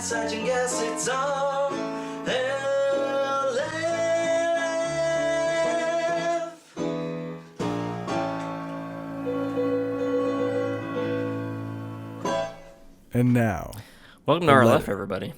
such and guess it's RLF. And now, welcome to RLF, everybody.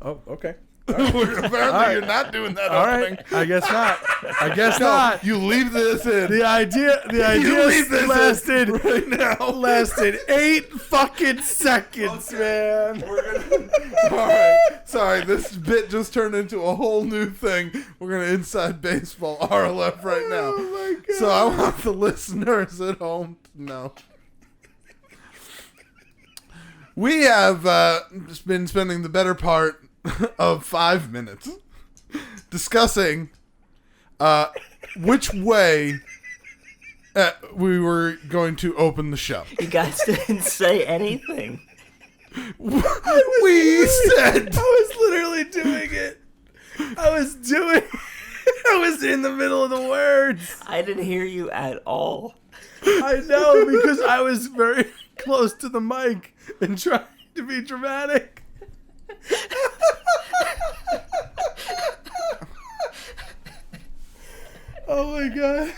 Oh, okay. Apparently, you're not doing that All opening. right. I guess not. I guess not. You leave this in. The idea leave this lasted in right now. lasted 8 fucking seconds, man. All right. Sorry, this bit just turned into a whole new thing. We're gonna inside baseball RLF right now. Oh my god. So I want the listeners at home to know. We have been spending the better part of 5 minutes discussing which way we were going to open the show. You guys didn't say anything. We said I was literally doing it. I was in the middle of the words. I didn't hear you at all. I know, because I was very close to the mic and trying to be dramatic. Oh my god.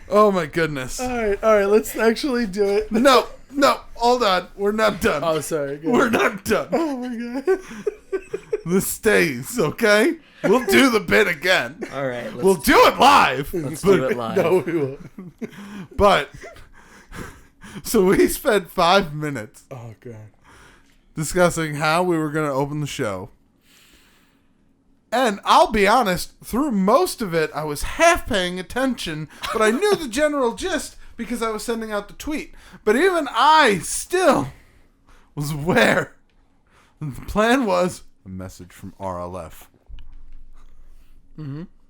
oh my goodness. All right, let's actually do it. No, hold on. We're not done. Oh, sorry. Go We're ahead. not done. Oh my god. This stays, okay? We'll do the bit again. All right, We'll do it live. let's do it live. No, we won't. But so we spent 5 minutes Oh god. discussing how we were going to open the show. And I'll be honest, through most of it, I was half paying attention, but I knew the general gist because I was sending out the tweet. But even I still was aware. The plan was a message from RLF.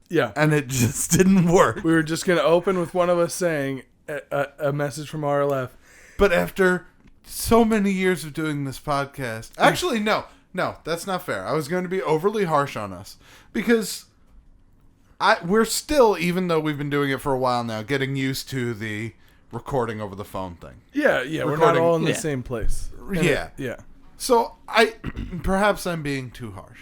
Yeah. And it just didn't work. We were just going to open with one of us saying a message from RLF. But after so many years of doing this podcast... Actually, no, that's not fair. I was going to be overly harsh on us. Because we're still, even though we've been doing it for a while now, getting used to the recording over the phone thing. Yeah, we're not all in the same place. Yeah. Yeah. So, perhaps I'm being too harsh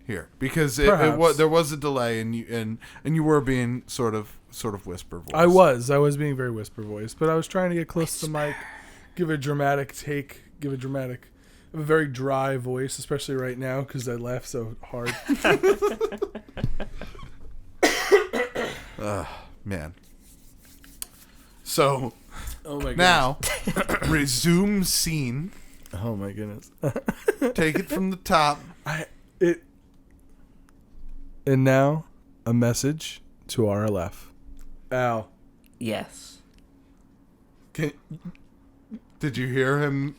here. Because there was a delay and you were being sort of whisper voice. I was being very whisper voice, but I was trying to get close to the mic, give a dramatic take, a very dry voice, especially right now because I laugh so hard. Man. So, Oh my now, resume scene. Oh my goodness. Take it from the top. And now, a message to RLF. Al. Yes. Did you hear him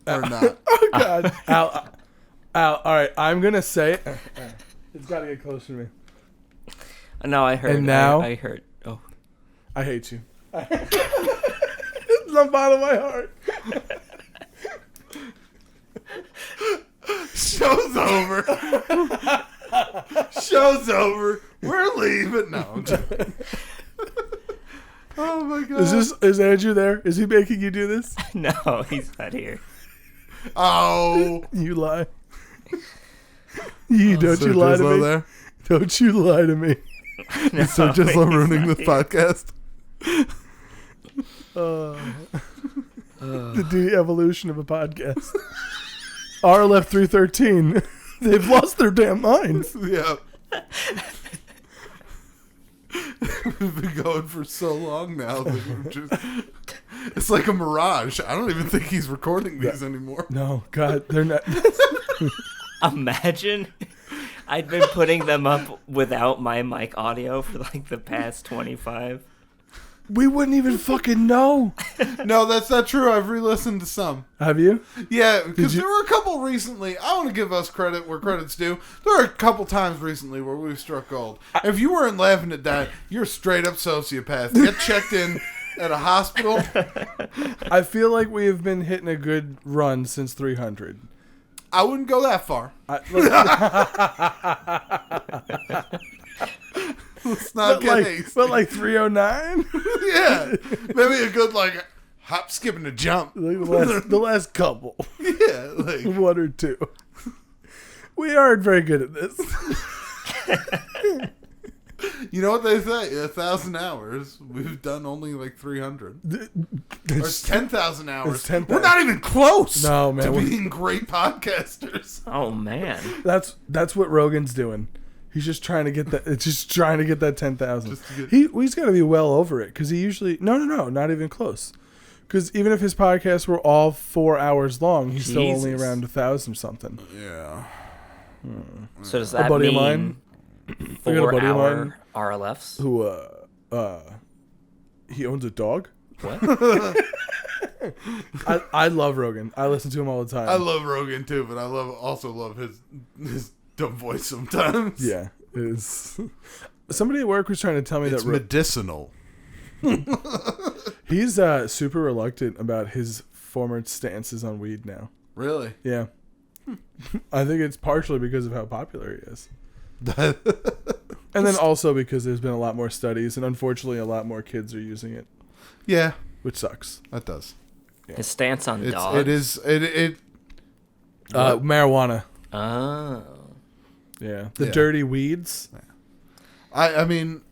or not? Oh God. Al, all right, I'm going to say it. It's got to get closer to me. No, I heard. And now- I heard. Oh, I hate you. It's the bottom of my heart. Show's over. Show's over. We're leaving. No, I'm joking. Oh my god. Is Andrew there? Is he making you do this? no, he's not here. Oh. You lie. Don't So you lie to Gislo me. there? Don't you lie to me. No, So just he's ruining not this here. podcast. The de-evolution of a podcast. RLF 313. They've lost their damn minds. Yeah. We've been going for so long now that we're just... It's like a mirage. I don't even think he's recording these anymore. No, God, they're not. Imagine. I'd been putting them up without my mic audio for like the past 25. We wouldn't even fucking know. No, that's not true. I've re-listened to some. Have you? Yeah, because there were a couple recently. I want to give us credit where credit's due. There were a couple times recently where we've struck gold. If you weren't laughing at that, you're a straight up sociopath. Get checked in at a hospital. I feel like we have been hitting a good run since 300. I wouldn't go that far. Let's not get hasty. But like 309? Yeah, maybe a good like hop, skip, and a jump. Like the last couple. Yeah, Like, 1 or 2. We aren't very good at this. you know what they say? 1,000 hours. We've done only like 300. Or it's 10,000 hours. It's 10,000. We're not even close. No, man, to we're- being great podcasters. Oh man. That's what Rogan's doing. He's just trying to get that. It's just trying to get that 10,000. Just to get- He's got to be well over it because he usually no, not even close. Because even if his podcasts were all 4 hours long, he's still only Jesus. around 1,000 something. Yeah. So does A that buddy of mean mine- I got a buddy of 4-hour mine RLFs? who he owns a dog. What? I love Rogan. I listen to him all the time. I love Rogan too, but I also love his dumb voice sometimes. Yeah, it's somebody at work was trying to tell me It's that medicinal. he's super reluctant about his former stances on weed now. Really? Yeah, I think it's partially because of how popular he is, and then also because there's been a lot more studies, and unfortunately, a lot more kids are using it, Yeah, which sucks. that does. His stance on dogs. It is. It Marijuana. Oh. Yeah, the Yeah. dirty weeds, I mean,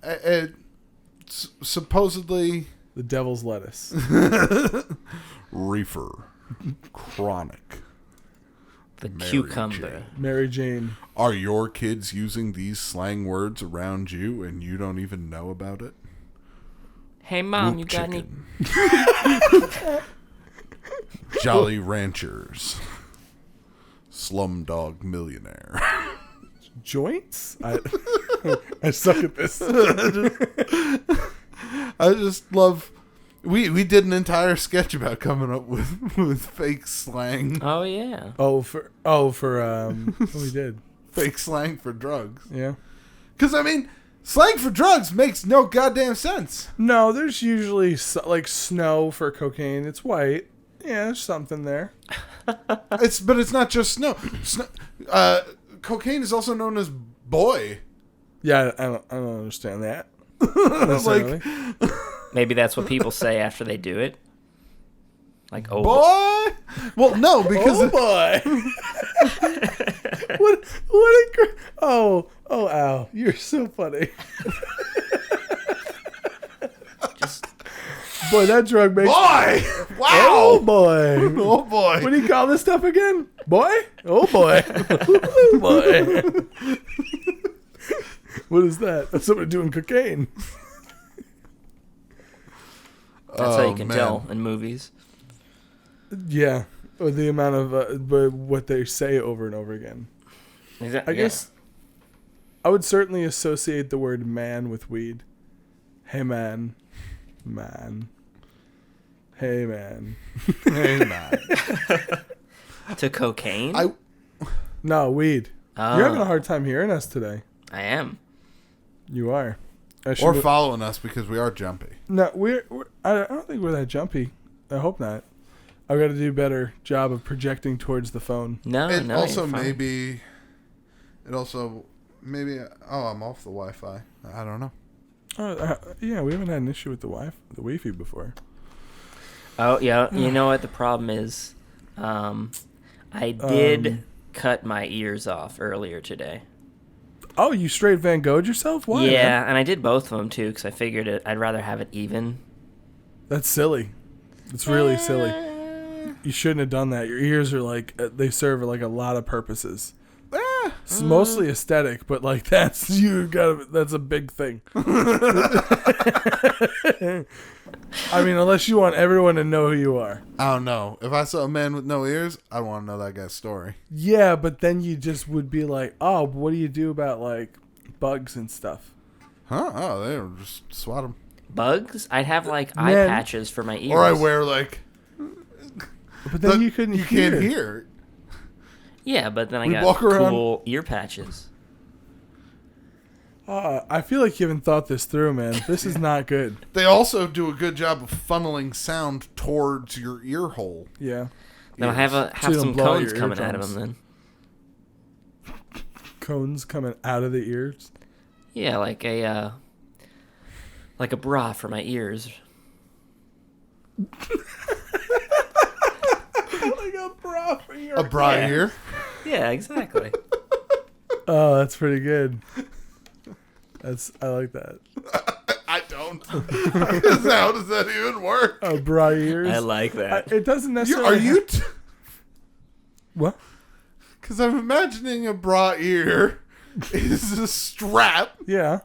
supposedly the devil's lettuce. reefer, chronic. The Mary cucumber. Jane. Mary Jane. Are your kids using these slang words around you and you don't even know about it? Hey mom, Whoop you got any? chicken. Jolly Ranchers. Slumdog Millionaire. Joints? I suck at this. I just love. We did an entire sketch about coming up with fake slang, Oh yeah. We did. fake slang for drugs. Yeah. Because I mean, slang for drugs makes no goddamn sense. No, there's usually like snow for cocaine. It's white. Yeah, there's something there. But it's not just snow. Cocaine is also known as boy. Yeah, I don't understand that. Like, Maybe that's what people say after they do it. Like, oh, boy. Well, no, because Oh boy! what a oh Al, you're so funny. just Boy, that drug makes. boy. Wow. Oh boy! Oh boy. What do you call this stuff again? Boy? Oh boy! Oh boy! What is that? That's somebody doing cocaine. that's how you Oh, can man. tell in movies. Yeah, or the amount of what they say over and over again. I guess I would certainly associate the word man with weed. Hey man. Hey man. Hey, man. to cocaine. No, weed. Oh, You're having a hard time hearing us today. I am. You are. Or following us because we are jumpy. No, I don't think we're that jumpy. I hope not. I've got to do a better job of projecting towards the phone. No, It no. also you're fine. maybe. It also maybe. Oh, I'm off the Wi-Fi. I don't know. Yeah, we haven't had an issue with the Wi-Fi before. Oh yeah. You know what the problem is? I did cut my ears off earlier today. Oh, you straight Van Gogh'd yourself? Why? Yeah, man? and I did both of them too because I figured I'd rather have it even. That's silly. It's really silly. You shouldn't have done that. Your ears are like they serve like a lot of purposes. It's mostly aesthetic, but like that's a big thing. I mean, unless you want everyone to know who you are. I don't know. If I saw a man with no ears, I'd want to know that guy's story. Yeah, but then you just would be like, oh, what do you do about like bugs and stuff? Huh? Oh, they don't just swat them. Bugs? I'd have like eye Man. patches for my ears. Or I wear like. But then you couldn't. You can't hear. Yeah, but then I We got walk around- cool ear patches. I feel like you haven't thought this through, man. This is not good. They also do a good job of funneling sound towards your ear hole. Yeah. Then I'll So you have don't some blow out cones your coming out of eardrums. them then. Cones coming out of the ears. Yeah, like a bra for my ears. Like bra for your A bra Yeah. ear. Yeah, exactly. Oh, that's pretty good. I like that. I don't. How does that even work? Oh, bra ears. I like that. It doesn't You, necessarily. are you? What? Because I'm imagining a bra ear is a strap Yeah.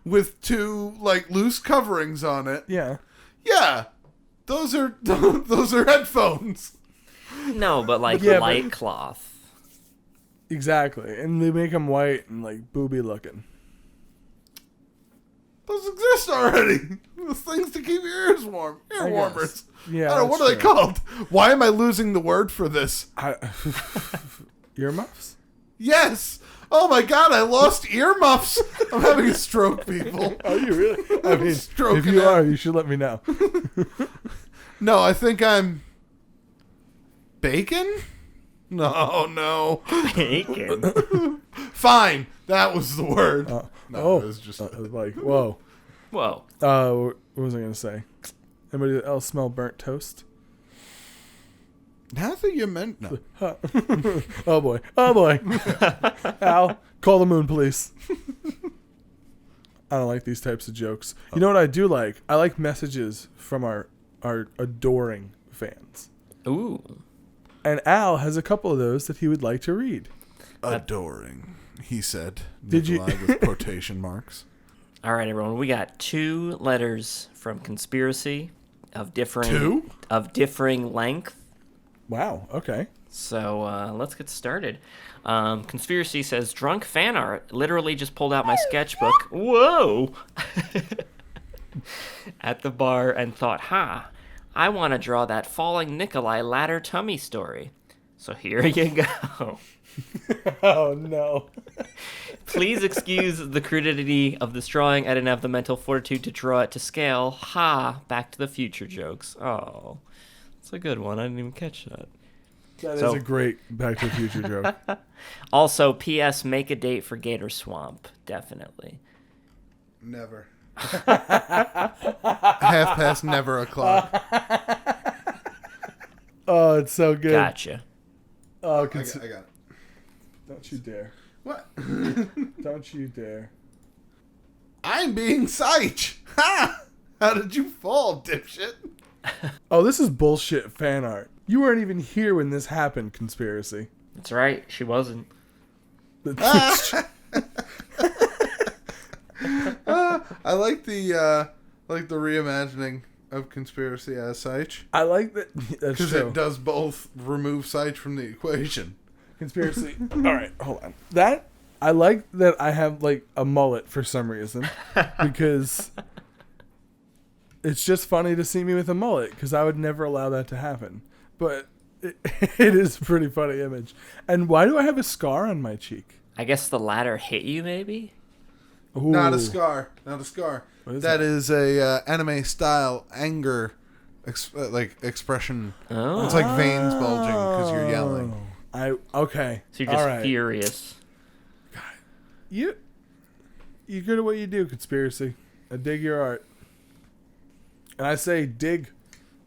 with two like loose coverings on it. Yeah. Yeah, those are headphones. No, but like Yeah, but- light cloth. Exactly, and they make them white and like booby looking. Those exist already. Those things to keep your ears warm. Ear I warmers. guess. Yeah. I don't know, what are they that's true. called? Why am I losing the word for this? Earmuffs? Yes. Oh my god, I lost earmuffs. I'm having a stroke, people. Are you really? I mean, stroking if you out. are, you should let me know. No, I think I'm bacon? No. Bacon. Fine. That was the word. Oh, it was just like whoa. Whoa. What was I gonna say? Anybody else smell burnt toast? now that you meant no. Oh boy. Al, call the moon police. I don't like these types of jokes. You know what I do like? I like messages from our adoring fans. Ooh. And Al has a couple of those that he would like to read. Adoring, he said. Did you- Nikolai with quotation marks? All right, everyone. We got 2 letters from Conspiracy of differing 2? of differing length. Wow. Okay. So let's get started. Conspiracy says, drunk fan art. Literally just pulled out my sketchbook. Whoa! At the bar and thought, I want to draw that falling Nikolai ladder tummy story. So here you go. Oh no. Please excuse the crudity of this drawing. I didn't have the mental fortitude to draw it to scale. Back to the Future jokes. Oh, it's a good one. I didn't even catch that. That is So- a great Back to the Future joke. Also, P.S. Make a date for Gator Swamp. Definitely. Never. 1:30 never o'clock. Oh, it's so good. Gotcha. Oh, I got it. don't you dare. What? Don't you dare. I'm being Seich. Ha! How did you fall, dipshit? Oh, this is bullshit fan art. You weren't even here when this happened, Conspiracy. That's right. She wasn't. I like the reimagining of Conspiracy as Seich. I like that. That's Because true. it does both remove Seich from the equation. Conspiracy. All right, hold on. I like that I have like a mullet for some reason because it's just funny to see me with a mullet because I would never allow that to happen. But it is a pretty funny image. And why do I have a scar on my cheek? I guess the ladder hit you, maybe? Ooh. Not a scar. Not a scar. What is That is a anime style anger expression. Oh. It's like veins bulging because you're yelling. Okay. So you're just All right. furious. You're good at what you do, Conspiracy. I dig your art. And I say dig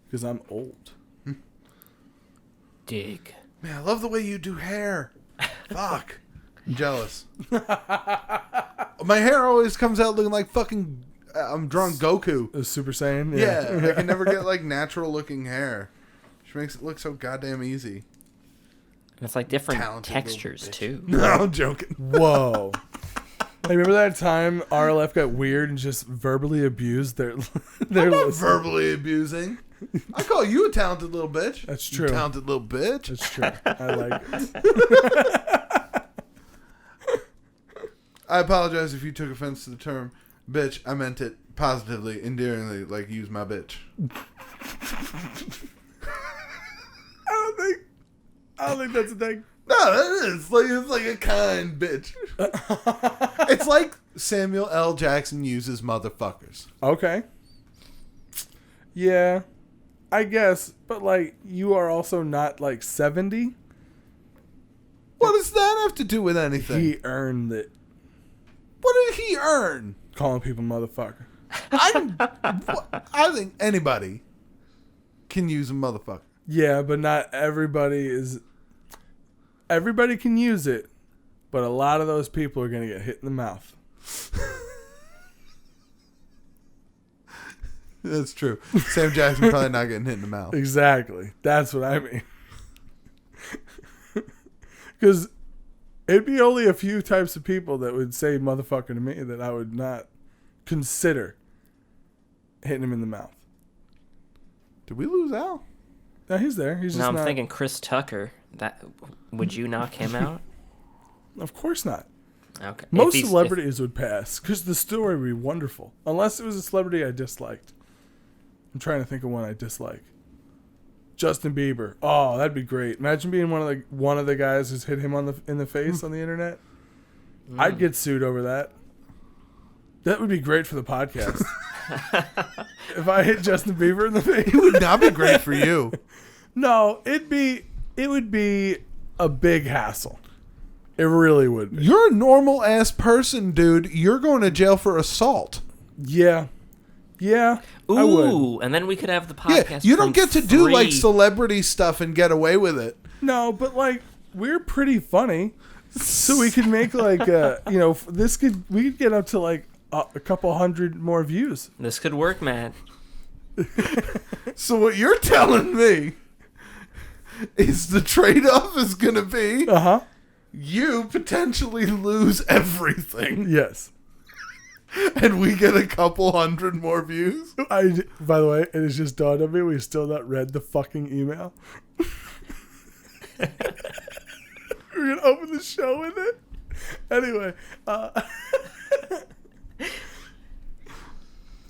because I'm old. Dig. Man, I love the way you do hair. Fuck. I'm jealous. My hair always comes out looking like fucking... I'm drawing Goku. A Super Saiyan? Yeah, I can never get like natural looking hair. She makes it look so goddamn easy. And it's like different Talented little textures, bitch. too. No, I'm joking. Whoa. Hey, remember that time RLF got weird and just verbally abused their listeners? Verbally abusing. I call you a talented little bitch. That's You true. talented little bitch. That's true. I like it. I apologize if you took offense to the term bitch. I meant it positively, endearingly, like use my bitch. I don't think that's a thing. No, that is. It's like a kind bitch. It's like Samuel L. Jackson uses motherfuckers. Okay. Yeah, I guess. But, like, you are also not, like, 70. What does that have to do with anything? He earned it. What did he earn? Calling people I I think anybody can use a motherfucker. Yeah, but not everybody is. Everybody can use it, but a lot of those people are going to get hit in the mouth. That's true. Sam Jackson probably not getting hit in the mouth. Exactly. That's what I mean. Because it'd be only a few types of people that would say motherfucker to me that I would not consider hitting him in the mouth. Did we lose Al? No, he's there. He's just No, I'm not. thinking Chris Tucker. That would you knock him out? Of course not. Okay. Most celebrities would pass because the story would be wonderful. Unless it was a celebrity I disliked. I'm trying to think of one I dislike. Justin Bieber. Oh, that'd be great. Imagine being one of the guys who's hit him in the face on the internet. I'd get sued over that. That would be great for the podcast. If I hit Justin Bieber in the face. It would not be great for you. No, it would be a big hassle. It really would be. You're a normal ass person, dude. You're going to jail for assault. Yeah. Yeah. I would. Ooh, and then we could have the podcast. Yeah, you don't get to do like free. celebrity stuff and get away with it. No, but like we're pretty funny, so we could make like we could get up to like a couple hundred more views. This could work, Matt. So what you're telling me is the trade-off is going to be you potentially lose everything, Yes. and we get a couple hundred more views. By the way, it has just dawned on me we still not read the fucking email. We're gonna open the show with it. Anyway,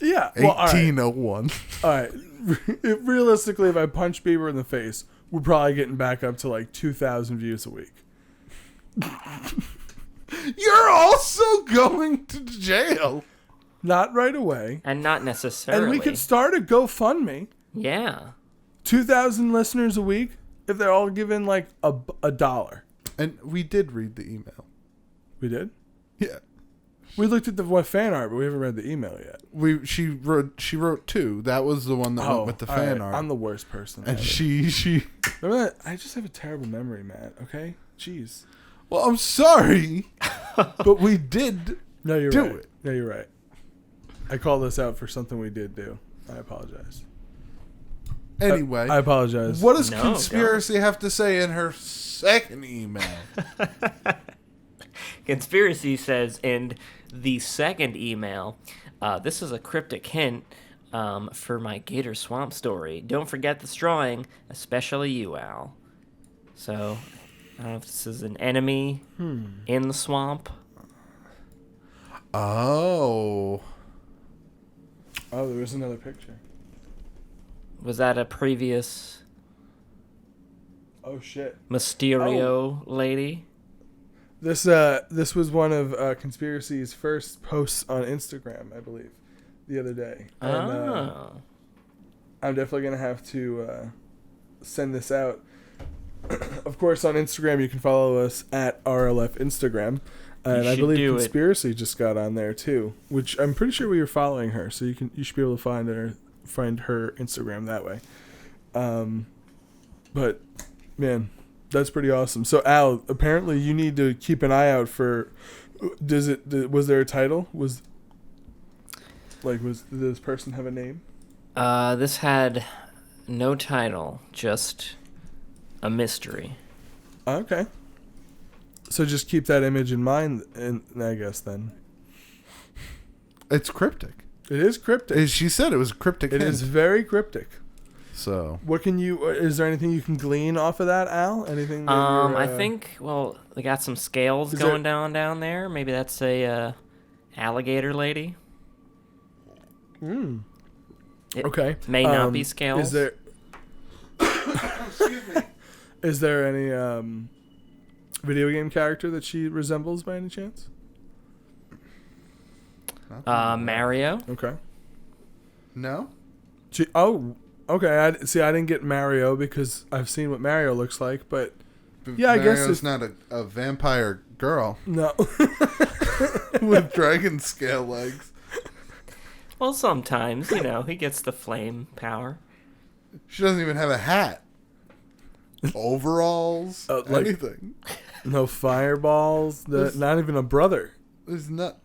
yeah. Well, all right. 1801. All right. Realistically, if I punch Bieber in the face, we're probably getting back up to like 2,000 views a week. You're also going to jail. Not right away. And not necessarily. And we could start a GoFundMe. Yeah. 2,000 listeners a week if they're all given like a dollar. And we did read the email. We did? Yeah. We looked at the fan art, but we haven't read the email yet. She wrote two. That was the one that went with the all fan right. art. I'm the worst person. And ever. she Remember that? I just have a terrible memory, Matt. Okay? Jeez. Well, I'm sorry, but we did No, you're do right. it. No, you're right. I called this out for something we did do. I apologize. Anyway. I apologize. What does No, Conspiracy have to say in her second email? Conspiracy says in the second email, this is a cryptic hint for my Gator Swamp story. Don't forget the strawing, especially you, Al. So, I don't know if this is an enemy in the swamp. Oh. Oh, there was another picture. Was that a previous Oh, shit. Mysterio lady? This was one of Conspiracy's first posts on Instagram, I believe, the other day. And, I'm definitely going to have to send this out. Of course, on Instagram, you can follow us at RLF Instagram. And I believe Conspiracy just got on there, too, which I'm pretty sure we were following her. So you should be able to find her Instagram that way. But, man, that's pretty awesome. So, Al, apparently you need to keep an eye out for... Was there a title? Did this person have a name? This had no title, just a mystery. Okay. So just keep that image in mind, and I guess then. It's cryptic. It is cryptic. She said it was a cryptic It hint. is very cryptic. So. Is there anything you can glean off of that, Al? Anything? That I think, they got some scales going down there. Maybe that's a alligator lady. It okay. may not be scales. Is there... Excuse me. Is there any video game character that she resembles by any chance? Mario. Okay. No? Okay. I didn't get Mario because I've seen what Mario looks like, but yeah, I guess it's not a vampire girl no. with dragon scale legs. Well, sometimes, he gets the flame power. She doesn't even have a hat. overalls, like- anything. No fireballs. Not even a brother. It's not.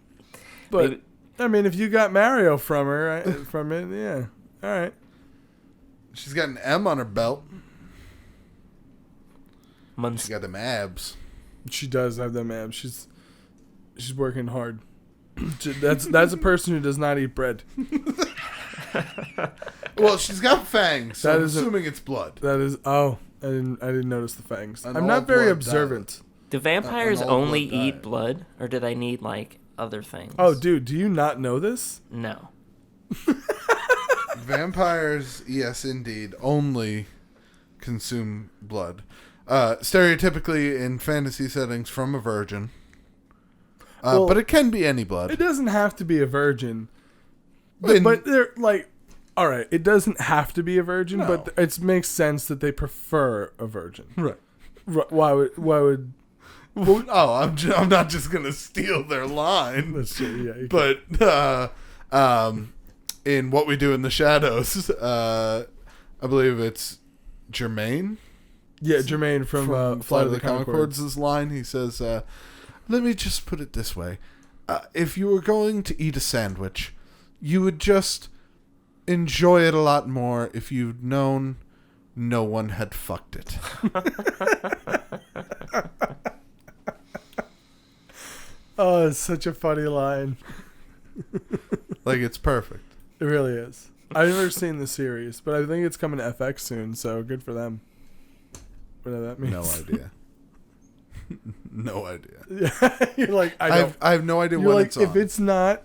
But Maybe- I mean, if you got Mario from her, from it, yeah, all right. She's got an M on her belt. Months. She got them abs. She does have them abs. She's working hard. That's a person who does not eat bread. Well, she's got fangs, so That I'm is assuming it's blood. That is I didn't notice the fangs. An I'm not all very blood observant. Do vampires an all only blood eat diet. blood, or do they need like other things? Oh, dude, do you not know this? No. Vampires, yes, indeed, only consume blood. Stereotypically in fantasy settings from a virgin. Well, but it can be any blood. It doesn't have to be a virgin. In- But they're like, all right, it doesn't have to be a virgin, No. but it makes sense that they prefer a virgin. Right. Why would? Oh, I'm not just gonna steal their line. That's true. Yeah, you But in What We Do in the Shadows, I believe it's Jermaine yeah, Jermaine from Flight of the Conchords. Conchords' line. He says, "Let me just put it this way: if you were going to eat a sandwich, you would just enjoy it a lot more if you'd known no one had fucked it." Oh, it's such a funny line. Like, it's perfect. It really is. I've never seen the series, but I think it's coming to FX soon, so good for them. Whatever that means. No idea. No idea. Yeah, you're like, I have no idea You're when like, it's on. if it's not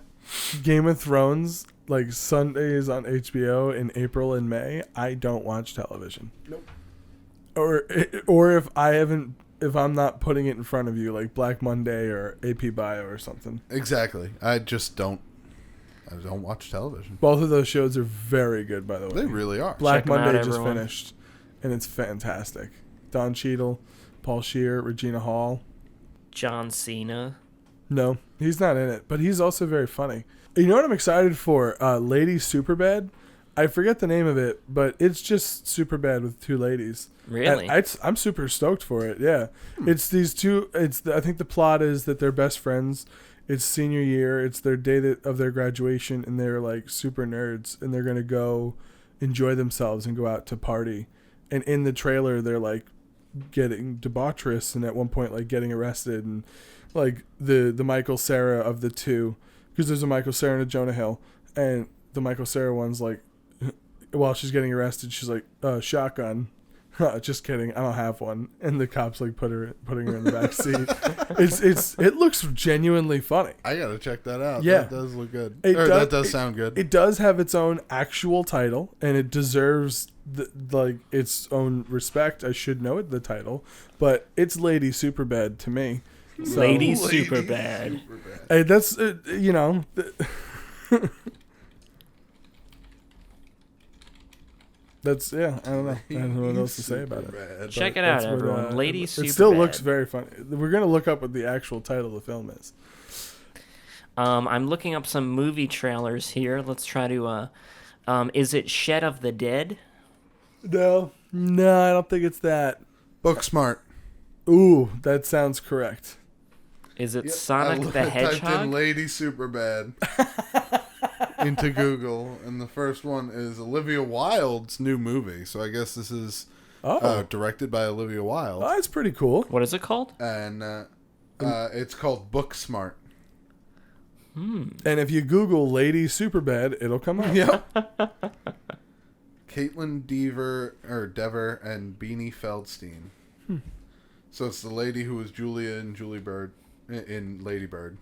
Game of Thrones, like Sundays on HBO in April and May, I don't watch television. Nope. Or if I'm not putting it in front of you, like Black Monday or AP Bio or something. Exactly. I don't watch television. Both of those shows are very good, by the way. They really are. Black Check 'em out, Monday just everyone. finished. finished, and it's fantastic. Don Cheadle, Paul Scheer, Regina Hall. John Cena. No, he's not in it, but he's also very funny. You know what I'm excited for? Lady Superbad. I forget the name of it, but it's just Superbad with two ladies. Really? And I'm super stoked for it. Yeah, it's these two. I think the plot is that they're best friends. It's senior year. It's their day of their graduation, and they're like super nerds, and they're gonna go enjoy themselves and go out to party. And in the trailer, they're like getting debaucherous, and at one point like getting arrested, and like the Michael Cera of the two, because there's a Michael Cera and a Jonah Hill, and the Michael Cera one's like, while she's getting arrested, she's like, shotgun. Just kidding, I don't have one. And the cops like putting her in the back seat. It looks genuinely funny. I gotta check that out. Yeah. That does look good. That does sound good. It does have its own actual title, and it deserves its own respect. I should know the title, but it's Lady Superbad to me. So, Lady Superbad. Hey, that's you know. That's I don't know. I don't know what else to say about it. Check But it out, that's what, everyone. Lady It Superbad. still looks very funny. We're gonna look up what the actual title of the film is. I'm looking up some movie trailers here. Let's try to. Is it Shed of the Dead? No, I don't think it's that. Book smart. Ooh, that sounds correct. Is it Yep. Sonic the Typed in Hedgehog? Lady Superbad into Google, and the first one is Olivia Wilde's new movie. So I guess this is directed by Olivia Wilde, Oh, that's pretty cool. What is it called? and it's called Book Smart. And if you Google Lady Superbad, it'll come up. Yep. Caitlin Dever and Beanie Feldstein. So it's the lady who was Julia in Julie Bird in Lady Bird,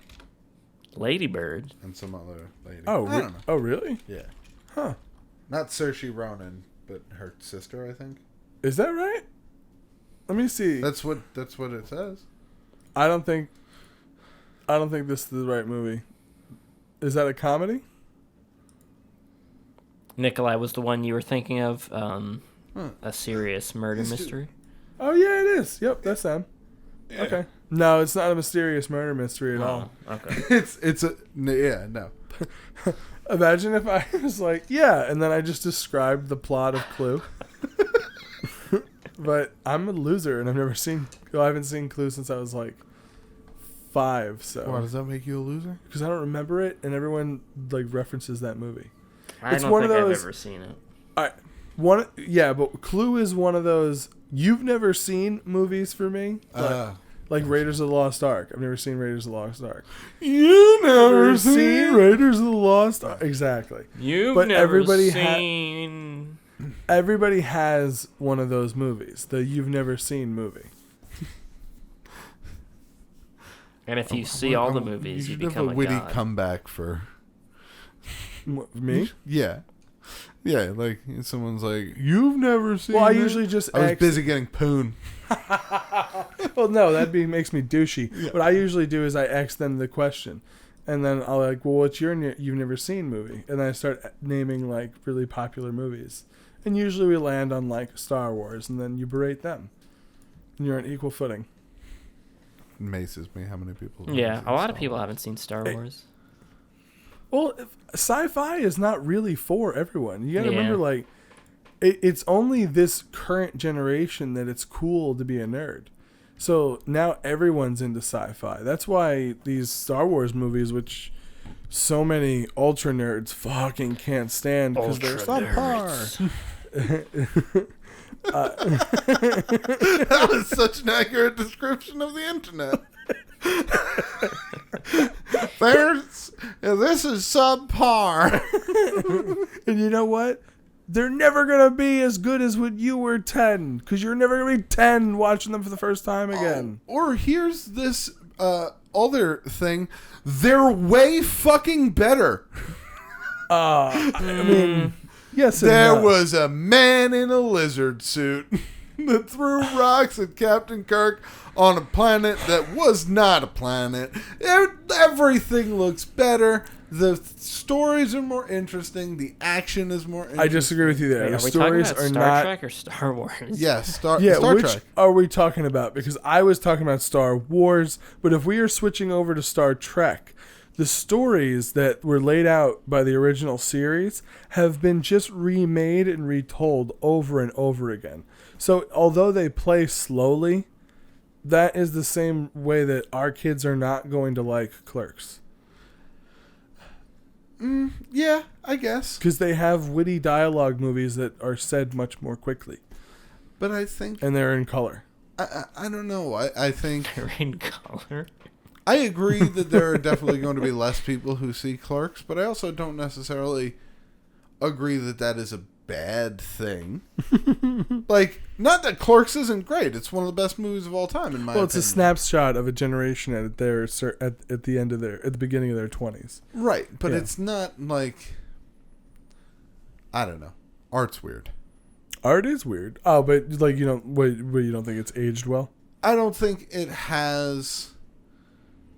Ladybird. and some other lady. Oh, I don't know. oh, really? Yeah. Huh? Not Saoirse Ronan, but her sister, I think. Is that right? Let me see. That's what it says. I don't think this is the right movie. Is that a comedy? Nikolai was the one you were thinking of. A serious murder mystery. Oh yeah, it is. Yep, that's them. Okay. No, it's not a mysterious murder mystery at all. Okay. No. Imagine if I was like, yeah, and then I just described the plot of Clue. But I'm a loser, and I haven't seen Clue since I was like 5. So Why does that make you a loser? because I don't remember it, and everyone like references that movie. I It's don't one think of I've those- ever seen it. But Clue is one of those you've never seen movies for me. Like Raiders of the Lost Ark. I've never seen Raiders of the Lost Ark. You never Seen Raiders of the Lost Ark. Exactly. You've But never everybody seen. Everybody has one of those movies, the you've never seen movie. And if you see all the movies, you should have become a a witty god. comeback for Me? yeah. Yeah, like someone's like, you've never seen. Well, I that?" usually just I was X- busy getting poon. Well, no, makes me douchey. What I usually do is I ask them the question, and then I'll like, well, what's your you've never seen movie? And then I start naming like really popular movies, and usually we land on like Star Wars, and then you berate them, and you're on equal footing. Amazes me how many people. Yeah, a lot of people haven't seen Star Wars. Well, sci-fi is not really for everyone. You got to Yeah. remember, like, it's only this current generation that it's cool to be a nerd. So now everyone's into sci-fi. That's why these Star Wars movies, which so many ultra nerds fucking can't stand because they're subpar. That was such an accurate description of the internet. This is subpar. And you know what? They're never going to be as good as when you were 10. Because you're never going to be 10 watching them for the first time again. Or here's this other thing. They're way fucking better. I mean, yes and There no. was a man in a lizard suit that threw rocks at Captain Kirk on a planet that was not a planet. Everything looks better. The stories are more interesting. The action is more interesting. I disagree with you there. Wait, The are we talking stories about are Star not. Trek or Star Wars? Yes, Star Which Trek. are we talking about? Because I was talking about Star Wars, but if we are switching over to Star Trek, the stories that were laid out by the original series have been just remade and retold over and over again. So although they play slowly, that is the same way that our kids are not going to like Clerks. Yeah, I guess. Because they have witty dialogue movies that are said much more quickly. But I think And they're in color. I don't know. I think In color. I agree that there are definitely going to be less people who see Clerks, but I also don't necessarily agree that that is a bad thing. Like, not that Clerks isn't great. It's one of the best movies of all time, in my Well, it's a opinion. snapshot of a generation at the end of at the beginning of their 20s. Right, but Yeah. it's not like, I don't know. Art's weird. Art is weird. Oh, but like you don't think it's aged well? I don't think it has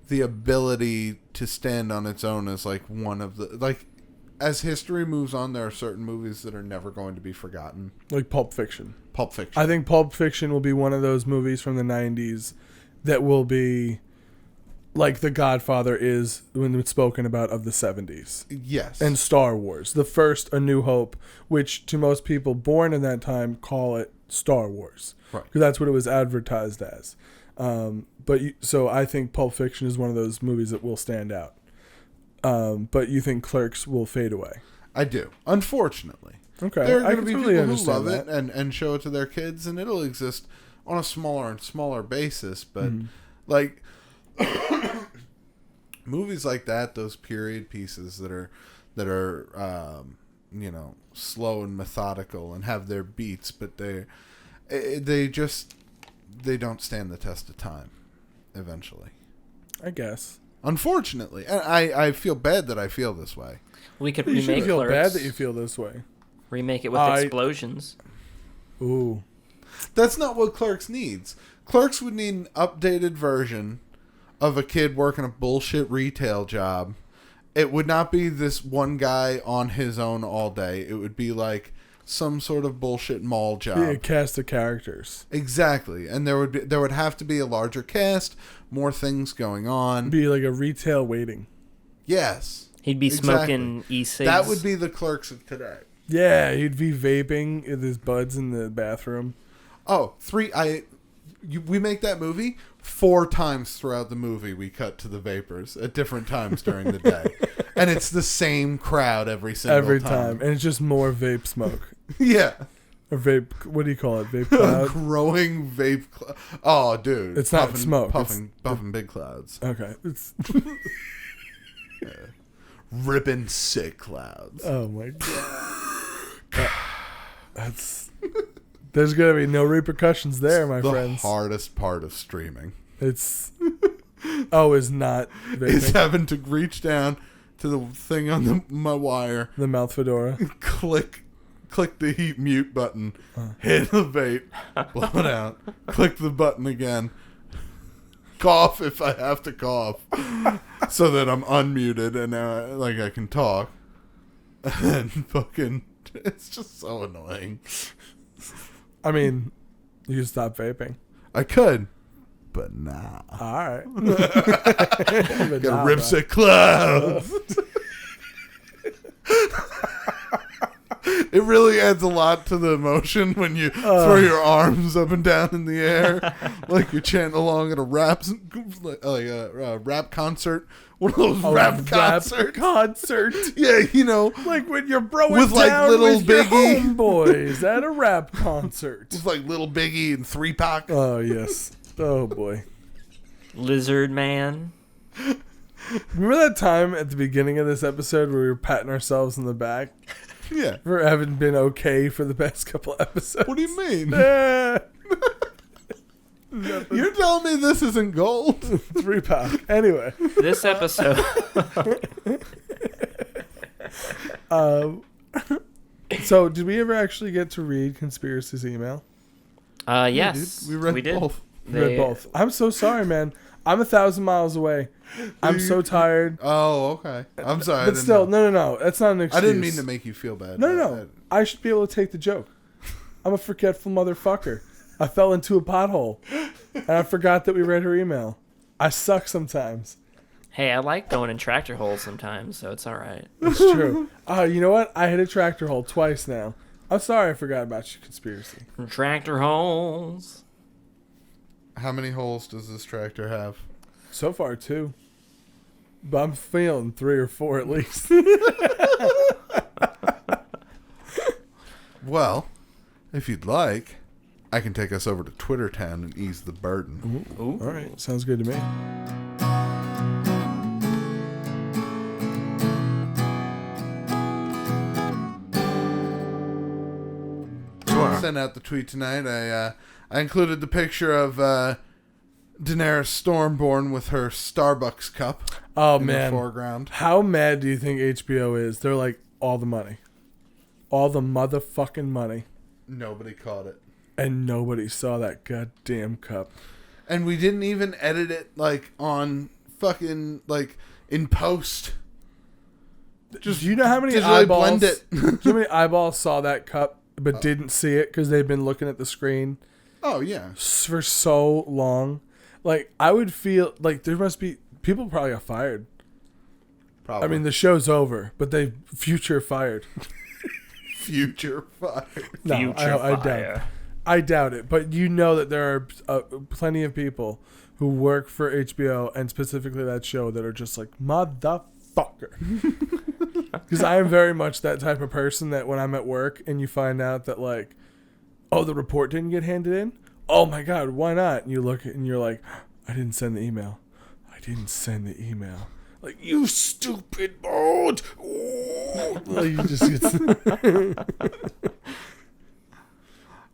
the ability to stand on its own as like one of the like as history moves on, there are certain movies that are never going to be forgotten. Like Pulp Fiction. Pulp Fiction. I think Pulp Fiction will be one of those movies from the 90s that will be like The Godfather is when it's spoken about of the 70s. Yes. And Star Wars, the first A New Hope, which to most people born in that time call it Star Wars. Right. Because that's what it was advertised as. So I think Pulp Fiction is one of those movies that will stand out. But you think Clerks will fade away? I do. Unfortunately. Okay. There are I going to be completely people who understand love that. it and show it to their kids, and it'll exist on a smaller and smaller basis. But, Mm-hmm. like, movies like that, those period pieces that are slow and methodical and have their beats, but they don't stand the test of time eventually. I guess. Unfortunately. And I feel bad that I feel this way. We could You should remake feel Clerks. bad that you feel this way. Remake it with explosions. Ooh. That's not what Clerks needs. Clerks would need an updated version of a kid working a bullshit retail job. It would not be this one guy on his own all day. It would be like some sort of bullshit mall job. Be a cast of characters. Exactly. And there would have to be a larger cast, more things going on. Be like a retail waiting. Yes. He'd be Exactly. smoking e-cigs. That would be the Clerks of today. Yeah, he'd be vaping with his buds in the bathroom. We make that movie 4 times throughout the movie. We cut to the vapors at different times during the day, and it's the same crowd every single time. And it's just more vape smoke. Yeah, Or vape, what do you call it? Vape cloud? growing vape. Oh, dude, It's not smoke. Puffing big clouds, Okay. It's ripping sick clouds. oh my god. That's there's gonna be no repercussions there, my The friends. hardest part of streaming It's is not is vaping. having to reach down to the thing on my wire, The mouth fedora. click the heat mute button, hit the vape, blow it out, click the button again, cough if I have to cough, so that I'm unmuted and I can talk. And fucking, it's just so annoying. I mean, you can stop vaping. I could, but nah. All right. Gotta rip sick clouds. It really adds a lot to the emotion when you throw your arms up and down in the air like you're chanting along at a rap concert. One of those rap concerts. concert. Yeah, you know, Like when you're broing With, like, down Little with your Biggie. homeboys at a rap concert. it's like Little Biggie and 3 Pac. Oh, yes. Oh, boy. Lizard Man. Remember that time at the beginning of this episode where we were patting ourselves in the back Yeah. for having been okay for the past couple episodes? What do you mean? Eh, You're telling me this isn't gold? 3-pack. Anyway. This episode. So, did we ever actually get to read Conspiracy's email? Yes. Dude, we read did. both. We read both. I'm so sorry, man. I'm 1,000 miles away. I'm so tired. Oh, okay. I'm sorry. I But didn't still, know. no. That's not an excuse. I didn't mean to make you feel bad. No. I should be able to take the joke. I'm a forgetful motherfucker. I fell into a pothole, and I forgot that we read her email. I suck sometimes. Hey, I like going in tractor holes sometimes, so it's all right. It's true. You know what? I hit a tractor hole twice now. I'm sorry I forgot about your conspiracy. Tractor holes. How many holes does this tractor have? So far, 2. But I'm feeling 3 or 4 at least. Well, if you'd like, I can take us over to Twitter Town and ease the burden. Ooh. All right. Sounds good to me. I sent out the tweet tonight. I included the picture of Daenerys Stormborn with her Starbucks cup Oh, in man. the foreground. How mad do you think HBO is? They're like, all the money. All the motherfucking money. Nobody caught it. And nobody saw that goddamn cup. And we didn't even edit it like on fucking like in post. Do you know how many just really eyeballs? blend it. Do you know how many eyeballs saw that cup but didn't see it because they've been looking at the screen Oh yeah. for so long? Like, I would feel like there must be people probably got fired. Probably. I mean, the show's over, but they future fired. future fire. No, Future I fire. I doubt it. But you know that there are plenty of people who work for HBO and specifically that show that are just like, motherfucker. Because I am very much that type of person that when I'm at work and you find out that like, oh, the report didn't get handed in. Oh my God, why not? And you look and you're like, I didn't send the email. Like, you stupid boat. Like, you just get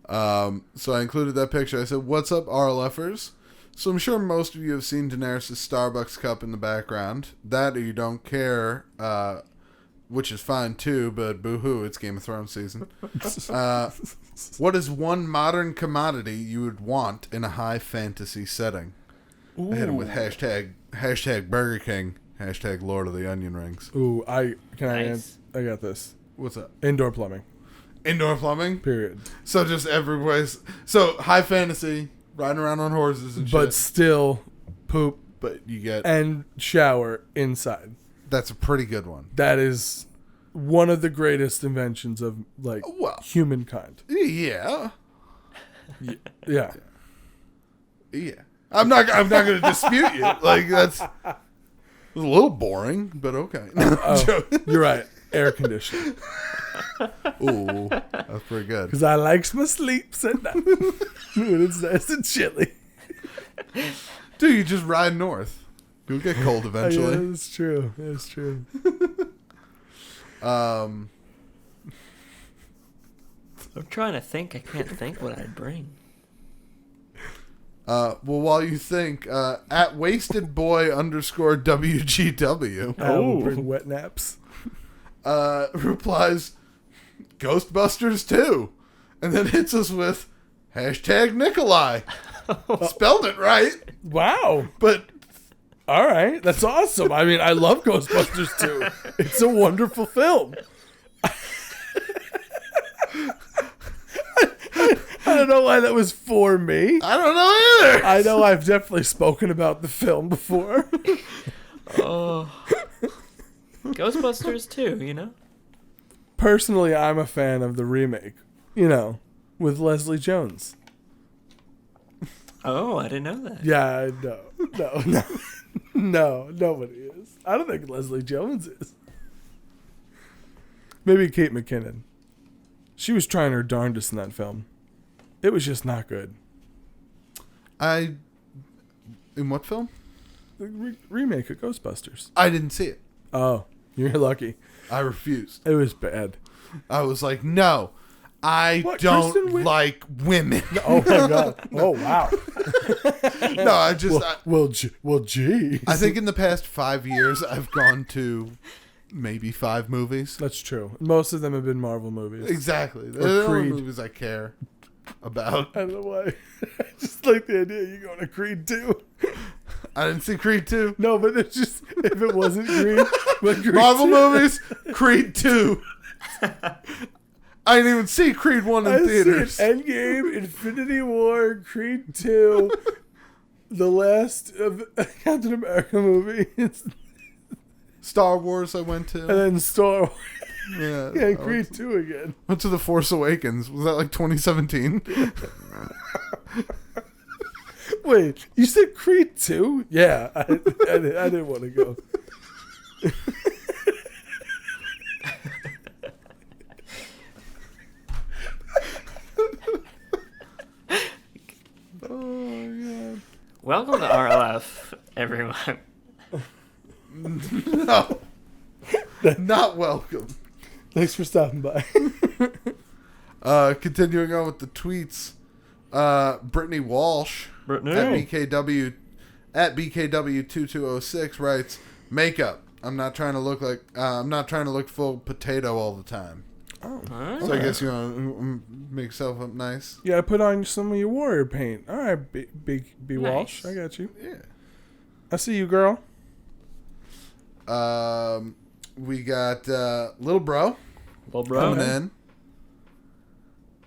So I included that picture. I said, "What's up, RLFers?" So I'm sure most of you have seen Daenerys' Starbucks cup in the background. That or you don't care, which is fine too, but boo-hoo, it's Game of Thrones season. What is one modern commodity you would want in a high fantasy setting? I hit him with hashtag Burger King, hashtag Lord of the Onion Rings. Ooh, I Nice. got this. What's up? Indoor plumbing. Indoor plumbing? Period. So just everybody's... So high fantasy, riding around on horses and But shit. still poop But you get... and shower inside. That's a pretty good one. That is one of the greatest inventions of like Well. humankind. Yeah. Yeah. Yeah. I'm not going to dispute you. Like, that's a little boring, but okay. Oh, you're right. Air conditioning. Ooh, that's pretty good. Because I likes my sleeps at night when it's nice and chilly. Dude, you just ride north. You'll get cold eventually. Yeah, that's true. That's true. I'm trying to think. I can't think what I'd bring. Well, while you think, at wastedboy_WGW I'll bring wet naps. replies, Ghostbusters 2. And then hits us with #Nikolai. Spelled it right, Wow. but All right. That's awesome. I mean, I love Ghostbusters 2. It's a wonderful film. I don't know why that was for me. I don't know either. I know I've definitely spoken about the film before. Oh. Ghostbusters too, you know? Personally, I'm a fan of the remake, with Leslie Jones. Oh, I didn't know that. Yeah, no, nobody is. I don't think Leslie Jones is. Maybe Kate McKinnon. She was trying her darndest in that film. It was just not good. In what film? The remake of Ghostbusters. I didn't see it. Oh, you're lucky. I refused. It was bad. I was like, no, I What, Kristen don't Wiig? like women. Oh my god. Oh wow. No, I just, Well, gee. I think in the past 5 years, I've gone to maybe 5 movies. That's true. Most of them have been Marvel movies. Exactly. They're the only Creed. movies I care about. I don't know why. I just like the idea you going to Creed 2. I didn't see Creed 2. No, but it's just, if it wasn't Creed, but Creed Marvel 2. movies, Creed 2. I didn't even see Creed 1 in I've theaters. seen Endgame, Infinity War, Creed 2, the last of Captain America movie, and Star Wars I went to. then Star Wars. Yeah, Yeah, Creed 2 again. went to The Force Awakens. Was that like 2017? Wait, you said Creed 2? Yeah, I didn't want to go. Oh, God. Welcome to RLF, everyone. No. Not welcome. Thanks for stopping by. Continuing on with the tweets. Brittany Walsh at BKW2206 writes, makeup. I'm not trying to look full potato all the time. Oh. So I guess you want to make yourself up nice. Yeah, put on some of your warrior paint. All right, B Walsh. I got you. Yeah. I see you, girl. We got Little Bro Little bro. coming in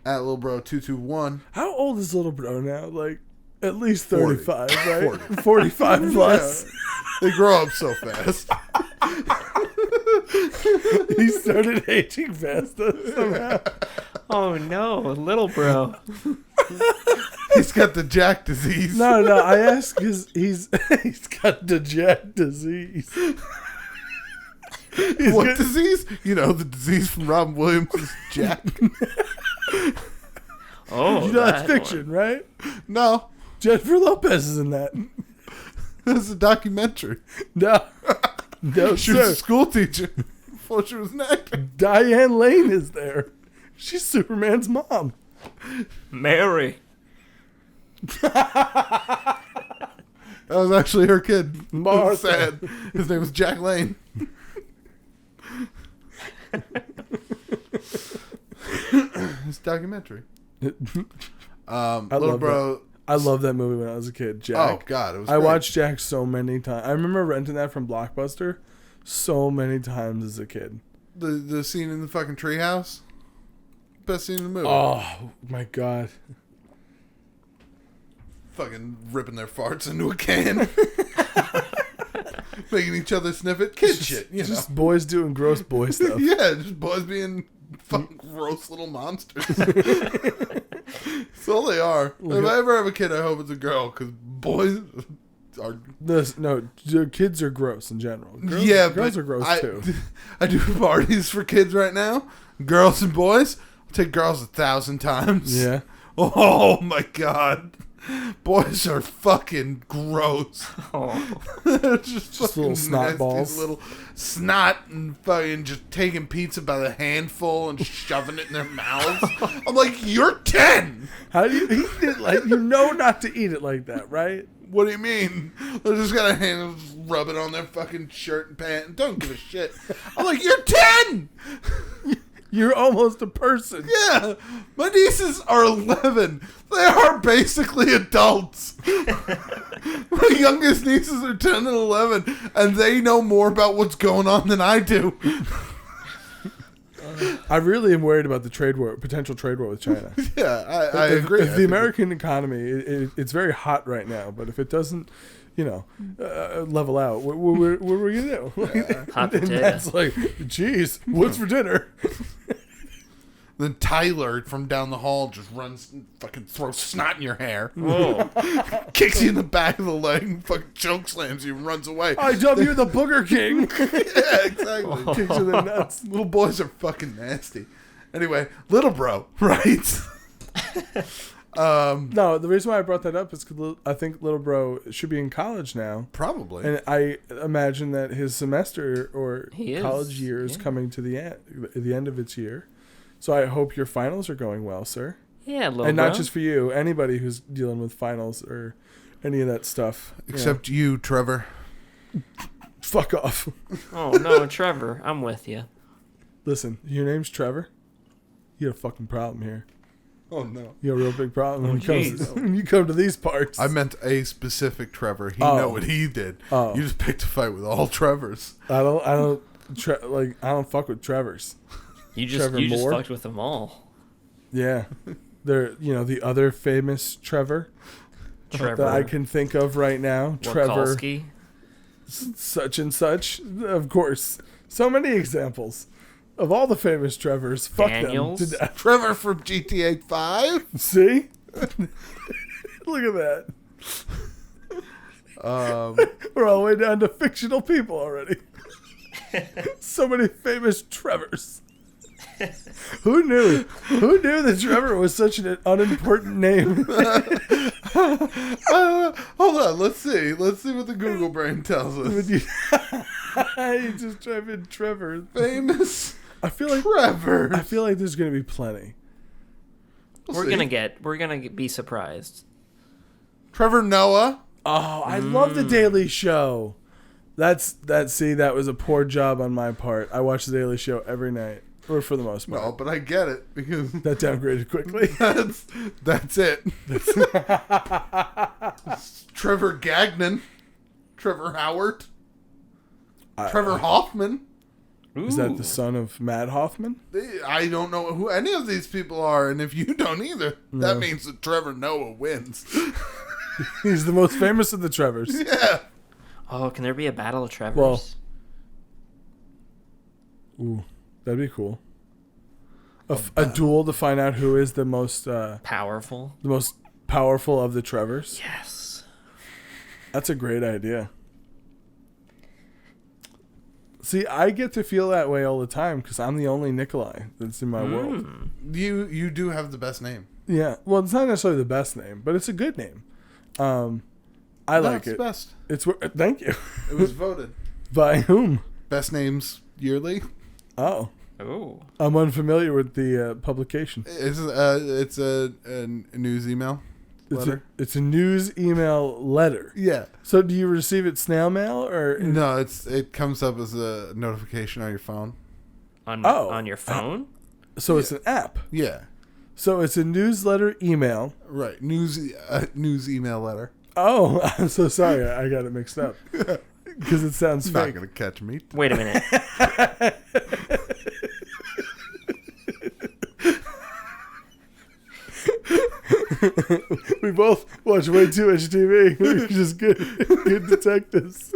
at Little Bro 221. How old is little bro now? Like, at least 40. 35, right? 40. 45 plus. They grow up so fast. He started aging faster somehow. Oh no, little bro. He's got the Jack disease. No, I asked because he's got the Jack disease. What disease? You know, the disease from Robin Williams' Jack. Oh, You know that's that fiction, right? No, Jennifer Lopez is in that. this is a documentary. No, She was sir. a school teacher before she was an actor. Diane Lane is there. She's Superman's mom. one. Mary. That was actually her kid. Martha. Sad. His name was Jack Lane. It's a documentary. I Little love Bro. I loved that movie when I was a kid. Jack. Oh God, it was. I great. watched Jack so many times. I remember renting that from Blockbuster so many times as a kid. the scene in the fucking treehouse. Best scene in the movie. Oh my god. Fucking ripping their farts into a can. Making each other sniff it. Kid shit, you know. Just boys doing gross boy stuff. Yeah, just boys being fucking gross little monsters. That's all they are. If I ever have a kid, I hope it's a girl, because boys are... Kids are gross in general. Girls are gross too. I do parties for kids right now. Girls and boys. I'll take girls 1,000 times. Yeah. Oh my god. Boys are fucking gross. Oh. just little snot nasty balls. Little snot and fucking just taking pizza by the handful and shoving it in their mouths. I'm like, you're 10. How do you eat it like not to eat it like that, right? What do you mean? They just got a hand rub it on their fucking shirt and pants. Don't give a shit. I'm like, you're 10. You're almost a person. Yeah, my nieces are 11. They are basically adults. My youngest nieces are 10 and 11, and they know more about what's going on than I do. I really am worried about the potential trade war with China. Yeah, I agree. If the American economy, it's very hot right now, but if it doesn't, level out, what are we going to do? Hot And potato. that's like, geez, what's for dinner? Then Tyler from down the hall just runs and fucking throws snot in your hair. Whoa. Kicks you in the back of the leg and fucking choke slams you and runs away. IW the Booger King. Yeah, exactly. Kicks you in the nuts. Little boys are fucking nasty. Anyway, little bro, right? No, the reason why I brought that up is because I think little bro should be in college now. Probably. And I imagine that his semester or He is, college year is coming to the end of its year. So I hope your finals are going well, sir. Yeah, little And not bro. just for you, anybody who's dealing with finals or any of that stuff. Except you, Trevor. Fuck off. Oh, no, Trevor, I'm with you. Listen, your name's Trevor. You got a fucking problem here. Oh, no. You got a real big problem when, jeez. when you come to these parts. I meant a specific Trevor. He Oh. know what he did. Oh. You just picked a fight with all Trevors. I don't fuck with Trevors. You Trevor just Moore? fucked with them all. Yeah. They're, the other famous Trevor Trevor. that I can think of right now. Trevor Wakalski. such and such. Of course. So many examples of all the famous Trevors. Fuck Daniels? them to death. Trevor from GTA 5. See? Look at that. We're all the way down to fictional people already. So many famous Trevors. Who knew? Who knew that Trevor was such an unimportant name? Hold on. Let's see. Let's see what the Google brain tells us. You just type in Trevor. Famous I feel like Trevor. I feel like there's gonna be plenty. We're gonna be surprised. Trevor Noah. Oh, I love the Daily Show. That was a poor job on my part. I watch the Daily Show every night, or for the most part. No, but I get it because That downgraded quickly. that's it. Trevor Gagnon. Trevor Howard. Trevor Hoffman. Is that the son of Matt Hoffman? I don't know who any of these people are, and if you don't either, that means that Trevor Noah wins. He's the most famous of the Trevors. Yeah. Oh, can there be a battle of Trevors? Well- Ooh, that'd be cool. A duel to find out who is the most Powerful. powerful of the Trevors. Yes. That's a great idea. See, I get to feel that way all the time because I'm the only Nikolai that's in my world. You do have the best name. Yeah, well, it's not necessarily the best name, but it's a good name. I like it. Best. Thank you. It was voted By whom? best names yearly. Oh, Oh. I'm unfamiliar with the publication. It's a news email letter. It's a news email letter. Yeah. So do you receive it snail mail or? No, it comes up as a notification on your phone. On your phone? So it's an app. Yeah. So it's a newsletter email. Right. News email letter. Oh, I'm so sorry. I got it mixed up. Because it sounds It's not fake. gonna catch me. Wait a minute. We both watch way too much TV. We're just good detectives.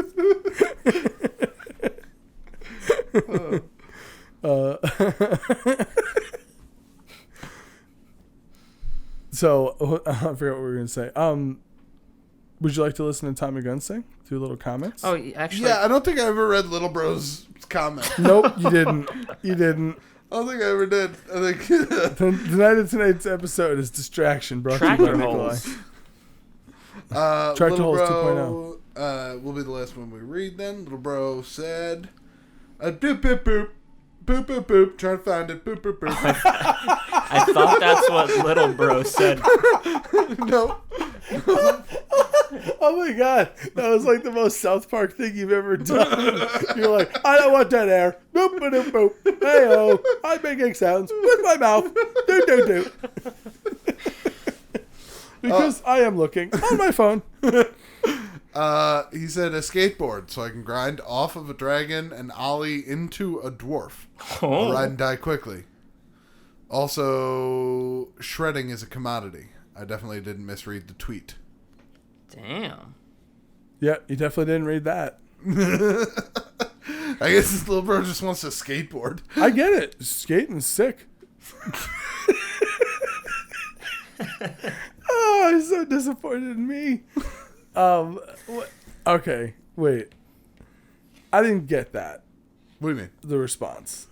So I forgot what we were gonna say. Would you like to listen to Tommy Gunn sing? Do a little comments. Oh, actually, Yeah, I don't think I ever read Little Bro's comment. Nope, you didn't. You didn't. I don't think I ever did. I think Tonight of tonight's episode is Distraction, brought to you by Tractor Nikolai. holes. Tractor Little Holes Bro, will be the last one we read then. Little Bro said, boop, boop, boop. Boop, boop, boop. Trying to find it. Boop, boop, boop. I thought that's what Little Bro said. No. Oh my god, that was like the most South Park thing you've ever done. You're like, I don't want that air. Boop, boop, boop. Hey-oh, I'm making sounds with my mouth. Do, do, do. Because I am looking on my phone. He said a skateboard so I can grind off of a dragon and ollie into a dwarf. Oh. Ride and die quickly. Also, shredding is a commodity. I definitely didn't misread the tweet. Damn. Yeah, you definitely didn't read that. I guess this little bro just wants a skateboard. I get it. Skating's sick. Oh, I'm so disappointed in me. Okay, wait. I didn't get that. What do you mean? The response.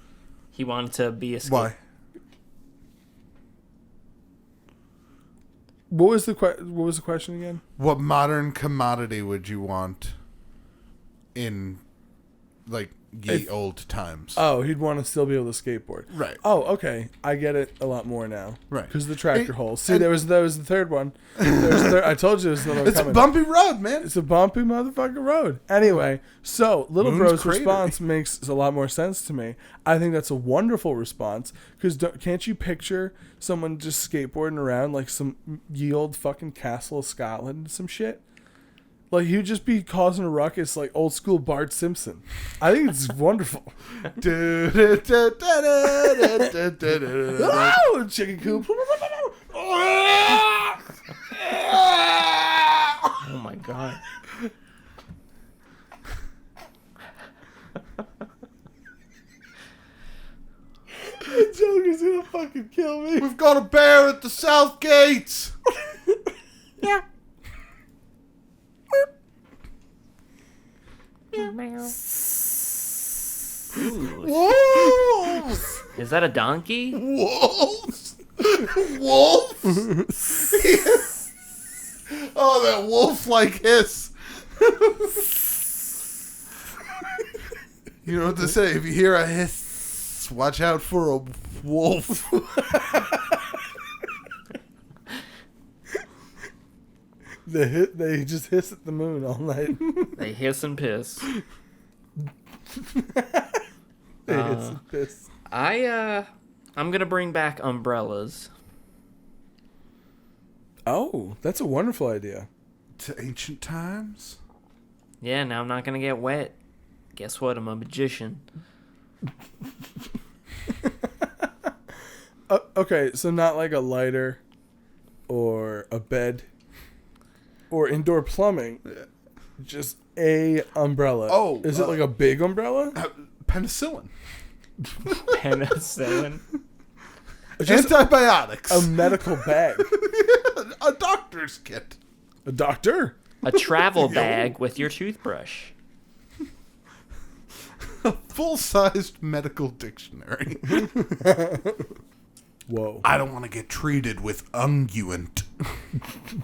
He wanted to be a skate. Why? What was the question again? What modern commodity would you want in, like, ye old times? Oh, he'd want to still be able to skateboard. Right. Oh, okay. I get it a lot more now. Right. Because the tractor holes. See, and- there was the third one. I told you there was another one It's coming. a bumpy road, man. It's a bumpy motherfucking road. Anyway, so Little Moon's Bro's cratery. response makes a lot more sense to me. I think that's a wonderful response because can't you picture someone just skateboarding around like some ye old fucking Castle of Scotland, some shit? Like he'd just be causing a ruckus like old school Bart Simpson. I think it's wonderful. Oh, chicken coop. Oh my god. The Joker's gonna fucking kill me. We've got a bear at the south gates. Yeah. Ooh. Wolves. Is that a donkey? Wolves. Wolves. Oh, that wolf-like hiss. You know what to say. If you hear a hiss, watch out for a wolf. They just hiss at the moon all night. They hiss and piss. They hiss and piss. I'm gonna bring back umbrellas. Oh, that's a wonderful idea. To ancient times? Yeah, now I'm not gonna get wet. Guess what? I'm a magician. Okay, so not like a lighter or a bed or indoor plumbing. Just a umbrella. Oh, is it like a big umbrella? Penicillin. Penicillin. Just Antibiotics. a medical bag. A doctor's kit. A doctor. A travel bag with your toothbrush. A full-sized medical dictionary. Whoa. I don't want to get treated with unguent.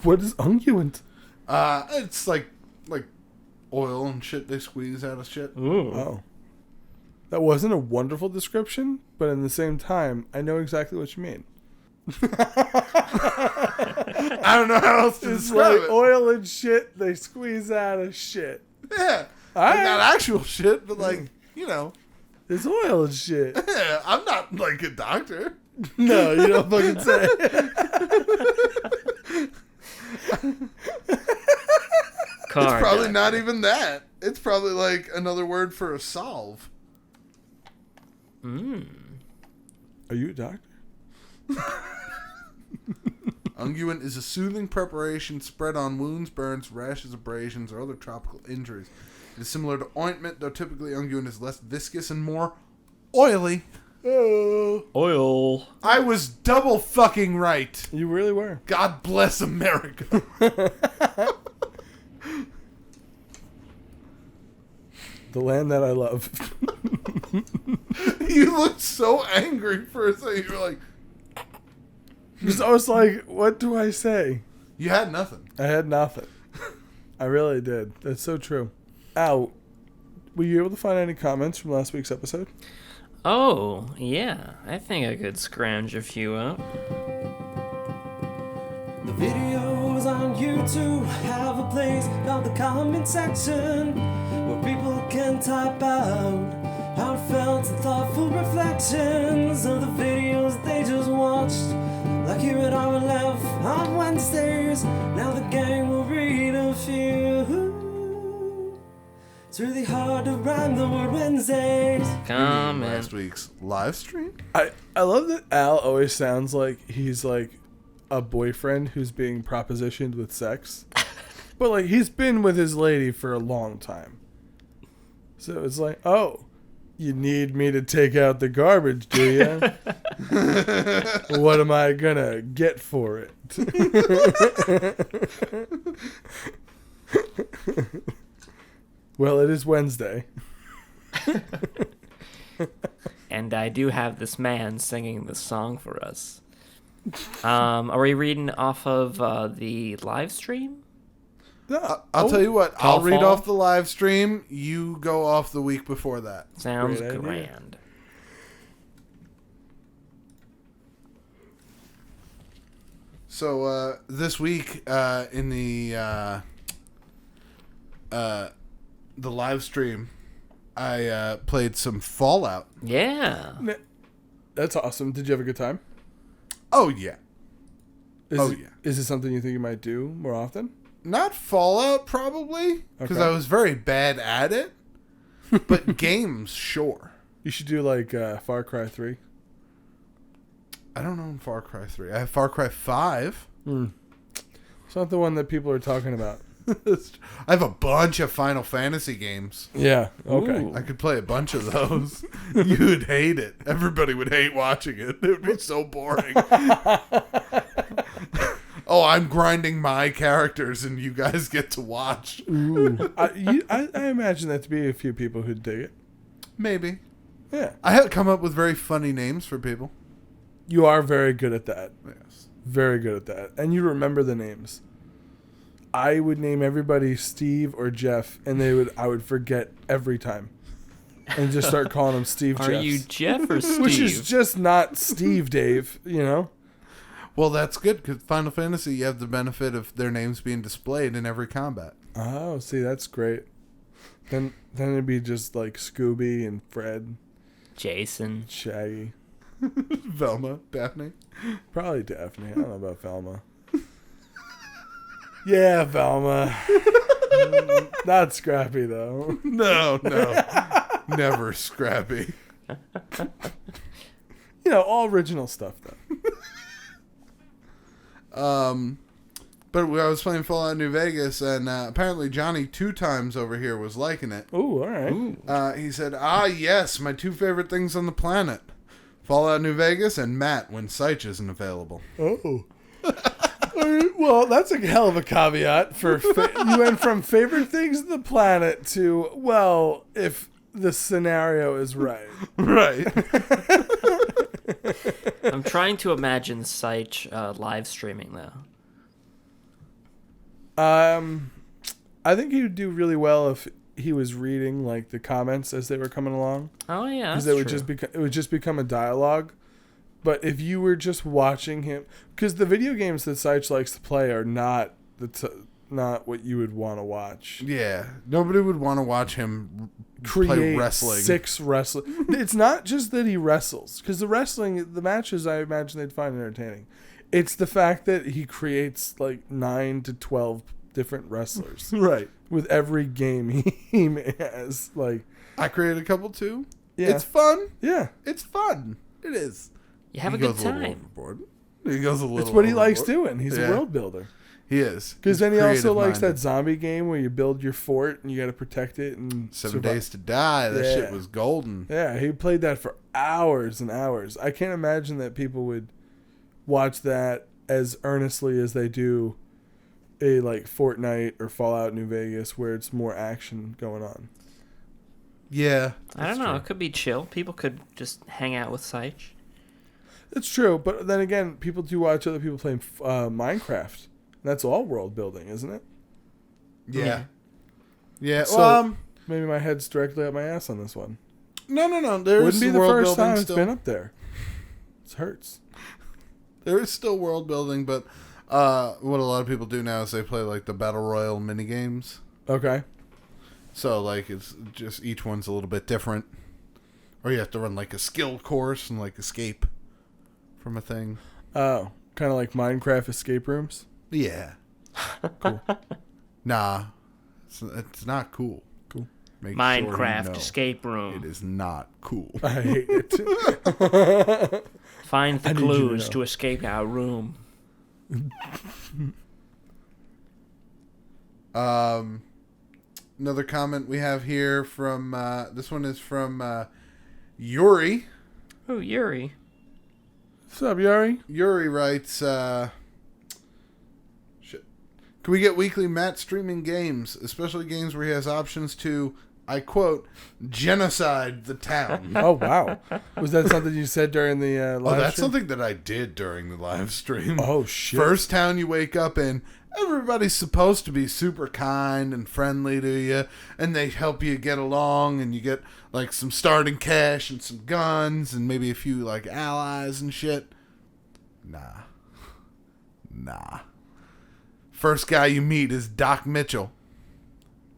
What is unguent? It's like oil and shit they squeeze out of shit. Ooh. Oh. That wasn't a wonderful description, but in the same time, I know exactly what you mean. I don't know how else to It's describe like it. oil and shit they squeeze out of shit. Yeah. Alright. Not actual shit, but like, you know. It's oil and shit. Yeah, I'm not like a doctor. No, you don't fucking say. Car Probably doctor. not even that. It's probably like another word for a solve. Are you a doctor? Unguent is a soothing preparation spread on wounds, burns, rashes, abrasions, or other tropical injuries. It is similar to ointment, though typically unguent is less viscous and more oily. Oh, Oil. I was double fucking right. you really were. God bless America. The land that I love. You looked so angry for a second. You were like, Because I was like, what do I say? you had nothing. I had nothing. I really did. That's so true. Al, were you able to find any comments from last week's episode? Oh, yeah. I think I could scrounge a few up. The videos on YouTube have a place called the comment section, where people can type out heartfelt and thoughtful reflections of the videos they just watched. Like here at RLF on Wednesdays, now the gang will read a few. It's really hard to rhyme the word Wednesdays. Comment. Last week's live stream? I love that Al always sounds like he's like a boyfriend who's being propositioned with sex. But like he's been with his lady for a long time. So it's like, oh, you need me to take out the garbage, do you? What am I gonna get for it? Well, it is Wednesday. And I do have this man singing the song for us. Are we reading off of the live stream? No, I'll tell you what. I'll read fall? off the live stream. You go off the week before that. Sounds Great idea. grand. So this week in the live stream, I played some Fallout. Yeah. that's awesome. Did you have a good time? Oh yeah, Is yeah. Is it something you think you might do more often? Not Fallout probably because Okay. I was very bad at it, but games sure. You should do like Far Cry 3. I don't know Far Cry 3. I have Far Cry 5. It's not the one that people are talking about. I have a bunch of Final Fantasy games. Yeah. Okay. Ooh. I could play a bunch of those. You would hate it. Everybody would hate watching it. It would be so boring. Oh, I'm grinding my characters and you guys get to watch. Ooh. I imagine that to be a few people who'd dig it. Maybe. Yeah. I had come up with very funny names for people. You are very good at that. Yes. Very good at that. And you remember the names. I would name everybody Steve or Jeff, and I would forget every time. And just start calling them Steve Are Jeffs. you Jeff or Steve? Which is just not Steve Dave, you know? Well, that's good because Final Fantasy, you have the benefit of their names being displayed in every combat. Oh, see, that's great. Then it'd be just like Scooby and Fred, Jason. Shaggy. Velma, Daphne. Probably Daphne. I don't know about Velma. Yeah, Velma. Not Scrappy, though. No. Never Scrappy. You know, all original stuff, though. But I was playing Fallout New Vegas, and apparently Johnny 2 times over here was liking it. Ooh, all right. He said, yes, my 2 favorite things on the planet. Fallout New Vegas and Matt when Seich isn't available. Oh. Well, that's a hell of a caveat. You went from favorite things on the planet to, well, if the scenario is right. Right. I'm trying to imagine Seich live streaming, though. I think he would do really well if he was reading like the comments as they were coming along. Oh, yeah, Because that's it would just become a dialogue. But if you were just watching him, because the video games that Seich likes to play are not not what you would want to watch. Yeah. Nobody would want to watch him Create play wrestling. 6 wrestling. It's not just that he wrestles, because the matches I imagine they'd find entertaining. It's the fact that he creates like 9 to 12 different wrestlers. Right. With every game he has. Like, I created a couple too. Yeah. It's fun. yeah. It's fun. It is. You have He a good goes little time. overboard. He goes a little It's what he likes overboard. doing. He's a Yeah. world builder. He is. Because then he also likes creative-minded. that zombie game where you build your fort and you got to protect it and 7 survive. Days to Die. That Yeah. shit was golden. Yeah, he played that for hours and hours. I can't imagine that people would watch that as earnestly as they do a like Fortnite or Fallout New Vegas, where it's more action going on. Yeah. I don't know. true. It could be chill. People could just hang out with Syche. It's true, but then again, people do watch other people playing Minecraft. That's all world building, isn't it? Yeah. Yeah. So- Well, Maybe my head's directly up my ass on this one. no. There Wouldn't is be the world first building time still. it's been up there. It hurts. There is still world building, but what a lot of people do now is they play like the battle royale mini games. Okay. So like it's just each one's a little bit different, or you have to run like a skill course and like escape from a thing. Oh, kind of like Minecraft escape rooms. Yeah. Cool. Nah, it's not cool. Cool. Make Minecraft sure you know escape room. It is not cool. I hate it. Find the I need you to clues know. to escape our room. Another comment we have here from this one is from Yuri. Oh, Yuri. What's up, Yari? Yuri writes, shit. Can we get weekly Matt streaming games, especially games where he has options to, I quote, genocide the town? Oh, wow. Was that something you said during the live Oh, that's stream? something that I did during the live stream. Oh, shit. First town you wake up in, everybody's supposed to be super kind and friendly to you, and they help you get along, and you get like some starting cash and some guns and maybe a few like allies and shit. Nah. First guy you meet is Doc Mitchell.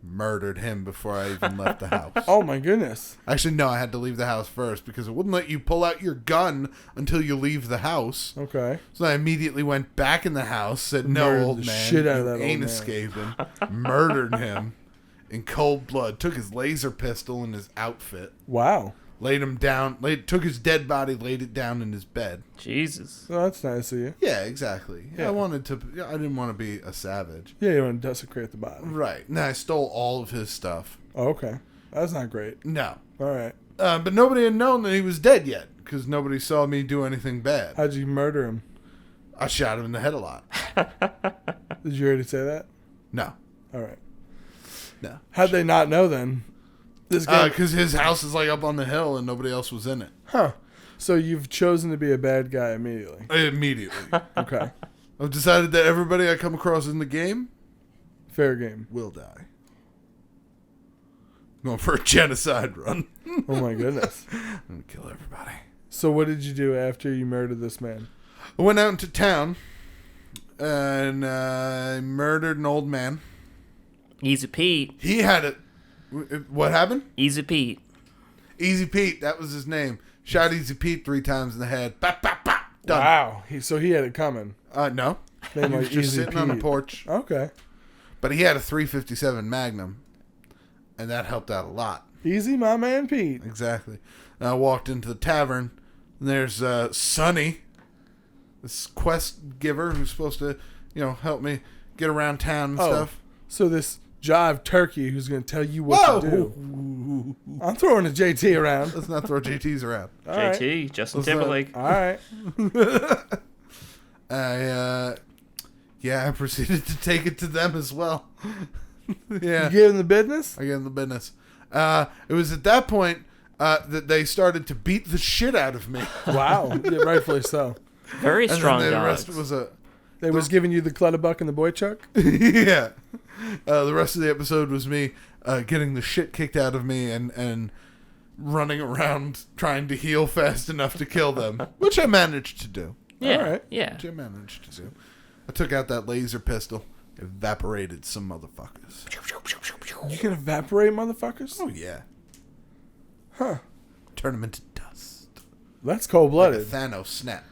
Murdered him before I even left the house. Oh, my goodness. Actually, no, I had to leave the house first because it wouldn't let you pull out your gun until you leave the house. Okay. So I immediately went back in the house, said, "No, Murdered old the man, shit out of you that old ain't man." escaping." Murdered him in cold blood. Took his laser pistol and his outfit, Wow. laid him down. Took his dead body, laid it down in his bed. Jesus. Oh, that's nice of you. Yeah, exactly. Yeah. I didn't want to be a savage. Yeah, you want to desecrate the body. Right. Now I stole all of his stuff. Oh, okay. That's not great. No, All right. but nobody had known that he was dead yet because nobody saw me do anything bad. How'd you murder him? I shot him in the head a lot. Did you already say that? No, All right. no. How'd they not know then? This guy. Because his house is like up on the hill and nobody else was in it. Huh. So you've chosen to be a bad guy immediately. Immediately. Okay. I've decided that everybody I come across in the game Fair game. will die. I'm going for a genocide run. Oh, my goodness. I'm going to kill everybody. So what did you do after you murdered this man? I went out into town and I murdered an old man. Easy Pete. He had it. What happened? Easy Pete. Easy Pete. That was his name. Shot Easy Pete 3 times in the head. Bap, bap, bap. Done. Wow. So he had it coming. No. Name He was like just Easy sitting on the Pete. porch. Okay. But he had a 357 Magnum. And that helped out a lot. Easy, my man Pete. Exactly. And I walked into the tavern, and there's Sonny, this quest giver who's supposed to, help me get around town and stuff. So this jive turkey who's going to tell you what to do. I'm throwing a JT around. Let's not throw JTs around. All right. JT, Justin What's that? Timberlake. All right. I proceeded to take it to them as well. Yeah. You gave him the business? I gave them the business. It was at that point that they started to beat the shit out of me. Wow. Yeah, rightfully so. Very And strong then the dogs. rest was a... They was giving you the Clutterbuck and the boy chuck? Yeah. The rest of the episode was me getting the shit kicked out of me and running around trying to heal fast enough to kill them, which I managed to do. Yeah. All right. Yeah. Which I managed to do. I took out that laser pistol, evaporated some motherfuckers. You can evaporate motherfuckers? Oh, yeah. Huh. Turn them into dust. That's Like a cold-blooded. Thanos snap.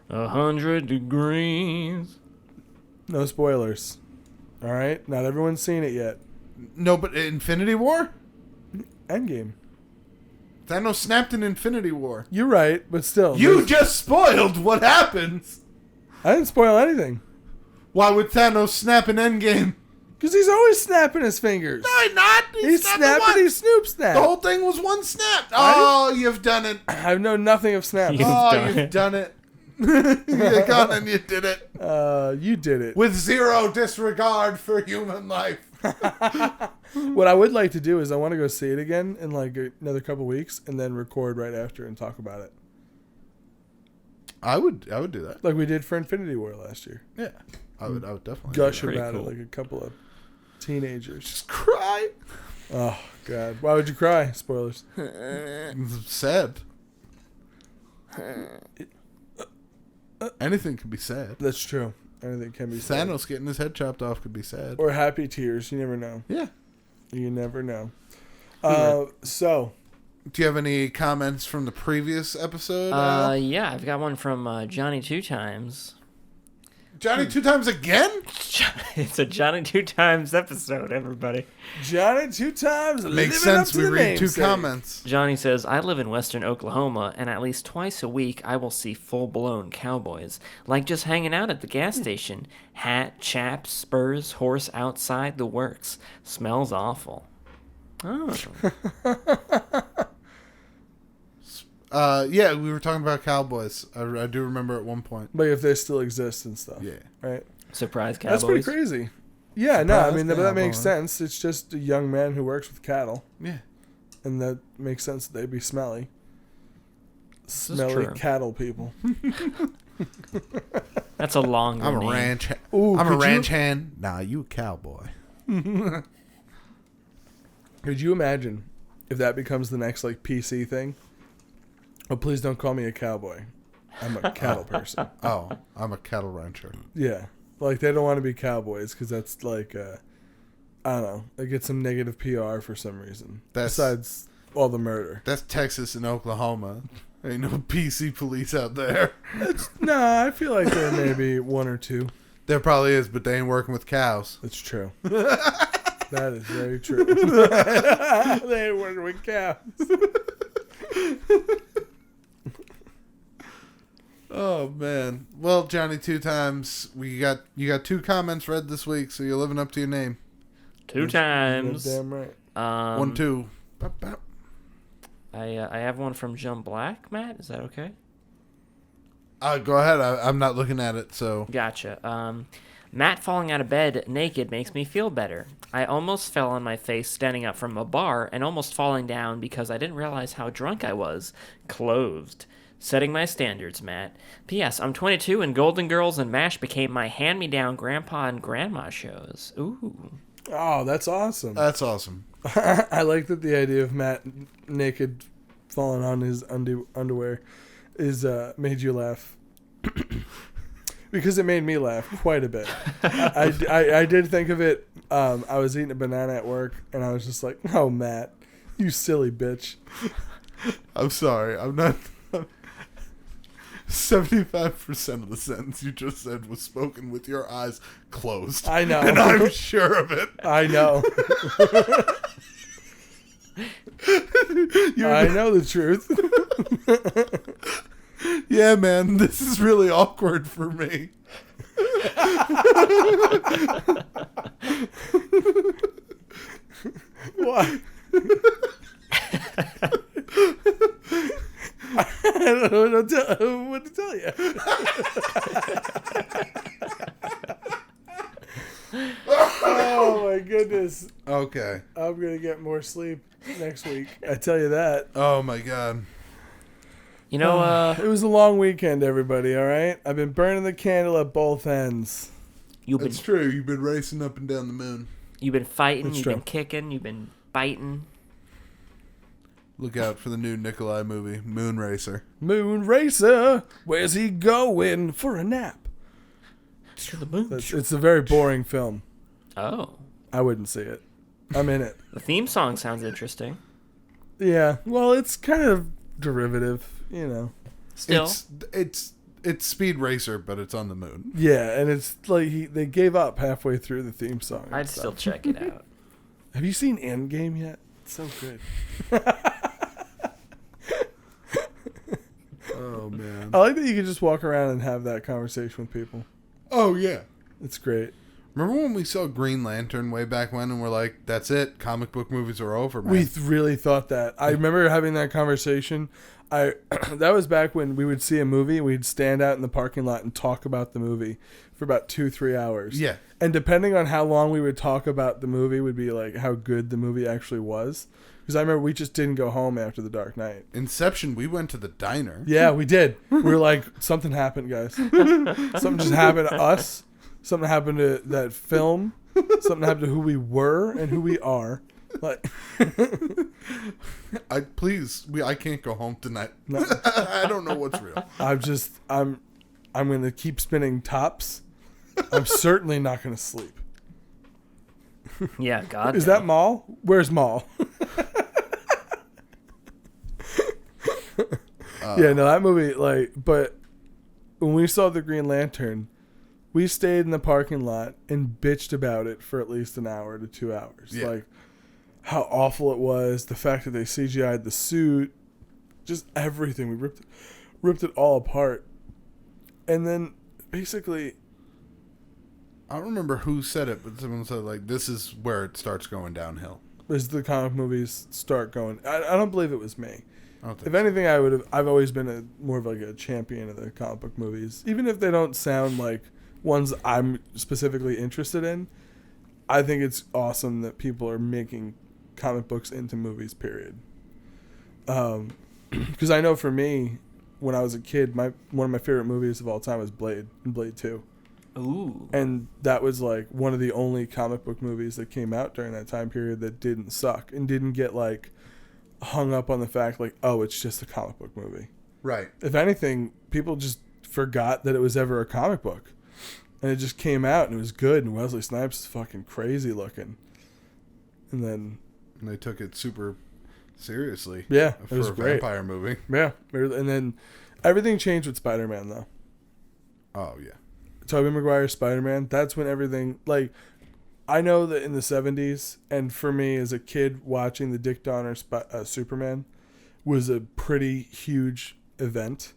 100 degrees. No spoilers. All right? Not everyone's seen it yet. No, but Infinity War? Endgame. Thanos snapped in Infinity War. You're right, but still. You just spoiled what happens. I didn't spoil anything. Why would Thanos snap an endgame? Because he's always snapping his fingers. No, he's not. He's snapping, he's Snoop Snap. The whole thing was one snap. Oh, you've done it. I know nothing of Snap. You've You've done it. You got it and you did it. You did it. With zero disregard for human life. What I would like to do is I want to go see it again in like another couple weeks and then record right after and talk about it. I would do that. Like we did for Infinity War last year. Yeah. I would definitely Gush do that. about cool. it like a couple of teenagers. Just cry. Oh, God. Why would you cry? Spoilers. Sad. Anything can be sad. That's true. Anything can be sad. Thanos getting his head chopped off could be sad. Or happy tears. You never know. Yeah. You never know. Yeah. So, Do you have any comments from the previous episode? Yeah, I've got one from Johnny Two Times. Johnny 2 times again? It's a Johnny Two Times episode, everybody. Johnny 2 times. Makes living up sense. to We the read 2 namesake. comments. Johnny says, I live in western Oklahoma, and at least twice a week I will see full-blown cowboys. Like just hanging out at the gas station. Hat, chaps, spurs, horse outside, the works. Smells awful. Oh. Yeah, we were talking about cowboys. I do remember at one point. But if they still exist and stuff. Yeah. Right? Surprise cowboys. That's pretty crazy. Yeah, no, I Surprise mean, that makes cowboy. sense. It's just a young man who works with cattle. Yeah. And that makes sense that they'd be smelly. is Smelly true. cattle people. That's a longer I'm a name. ranch. Ooh, I'm a could you- ranch hand. Nah, you a cowboy. Could you imagine if that becomes the next like PC thing? Oh, please don't call me a cowboy. I'm a cattle person. Oh, I'm a cattle rancher. Yeah, like they don't want to be cowboys because that's like, I don't know, it gets some negative PR for some reason. Besides all the murder. That's Texas and Oklahoma. Ain't no PC police out there. No, I feel like there may be one or two. There probably is, but they ain't working with cows. That's true. That is very true. They ain't working with cows. Oh man. Well, Johnny 2 times. You got 2 comments read this week, so you're living up to your name. Two times. Damn right. 1, 2. Bop, bop. I have one from Jum Black, Matt. Is that okay? Go ahead. I'm not looking at it, so. Gotcha. Matt falling out of bed naked makes me feel better. I almost fell on my face standing up from a bar and almost falling down because I didn't realize how drunk I was. Clothed. Setting my standards, Matt. P.S. I'm 22 and Golden Girls and MASH became my hand-me-down grandpa and grandma shows. Ooh. Oh, that's awesome. That's awesome. I like that the idea of Matt naked falling on his underwear is made you laugh. Because it made me laugh quite a bit. I did think of it. I was eating a banana at work, and I was just like, oh, Matt, you silly bitch. I'm sorry. I'm not. 75% of the sentence you just said was spoken with your eyes closed. I know. And I'm sure of it. I know. I know the truth. Yeah, man, this is really awkward for me. Why? I don't know what to tell you. Oh my goodness. Okay. I'm going to get more sleep next week. I tell you that. Oh, my God. You know, It was a long weekend, everybody, all right? I've been burning the candle at both ends. you've been That's true. You've been racing up and down the moon. fighting, That's you've true. been kicking, you've been biting. Look out for the new Nikolai movie, Moon Racer. Moon Racer, where's he going for a nap? To the moon. It's a very boring film. Oh. I wouldn't see it. I'm in it. The theme song sounds interesting. Yeah, well, it's kind of derivative, you know. Still. It's Speed Racer, but it's on the moon. Yeah, and it's like they gave up halfway through the theme song. and I'd stuff. still check it out. Have you seen Endgame yet? It's so good. Oh, man. I like that you can just walk around and have that conversation with people. Oh, yeah. It's great. Remember when we saw Green Lantern way back when and we're like, that's it, comic book movies are over, man. We really thought that. I remember having that conversation. That was back when we would see a movie, we'd stand out in the parking lot and talk about the movie for about 2-3 hours. Yeah. And depending on how long we would talk about the movie would be like how good the movie actually was. Because I remember we just didn't go home after The Dark Knight. Inception, we went to the diner. Yeah, we did. We were like, something happened, guys. Something just happened to us. Something happened to that film. Something happened to who we were and who we are. Like, I can't go home tonight. No. I don't know what's real. I'm gonna keep spinning tops. I'm certainly not gonna sleep. Yeah, God. Is that Maul? Where's Maul? Yeah, no, that movie, like, but when we saw the Green Lantern, we stayed in the parking lot and bitched about it for at least an hour to 2 hours. Yeah. Like, how awful it was, the fact that they CGI'd the suit, just everything. We ripped it all apart. And then, basically, I don't remember who said it, but someone said, like, this is where it starts going downhill. as the comic movies start going, I don't believe it was me. I don't think If anything, I've always been more of like a champion of the comic book movies. Even if they don't sound like ones I'm specifically interested in, I think it's awesome that people are making comic books into movies, period. Because I know for me, when I was a kid, one of my favorite movies of all time was Blade and Blade 2. Ooh. And that was like one of the only comic book movies that came out during that time period that didn't suck and didn't get like hung up on the fact like, oh, it's just a comic book movie. Right. If anything, people just forgot that it was ever a comic book. And it just came out and it was good, and Wesley Snipes is fucking crazy looking. And then they took it super seriously. Yeah, it for was a great. vampire movie. Yeah. And then everything changed with Spider-Man though. Oh yeah. Tobey Maguire's Spider-Man, that's when everything, like, I know that in the 70s, and for me as a kid watching the Dick Donner Superman was a pretty huge event,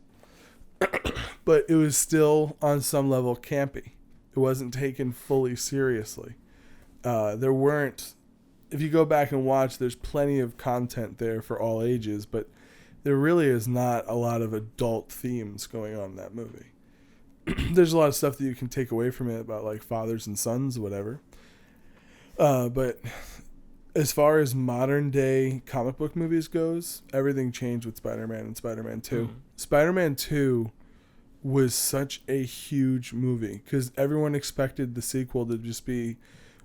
but it was still on some level campy. It wasn't taken fully seriously. There weren't, if you go back and watch, there's plenty of content there for all ages, but there really is not a lot of adult themes going on in that movie. There's a lot of stuff that you can take away from it about like fathers and sons, whatever. But as far as modern day comic book movies goes, everything changed with Spider-Man and Spider-Man 2. Spider-Man 2 was such a huge movie because everyone expected the sequel to just be,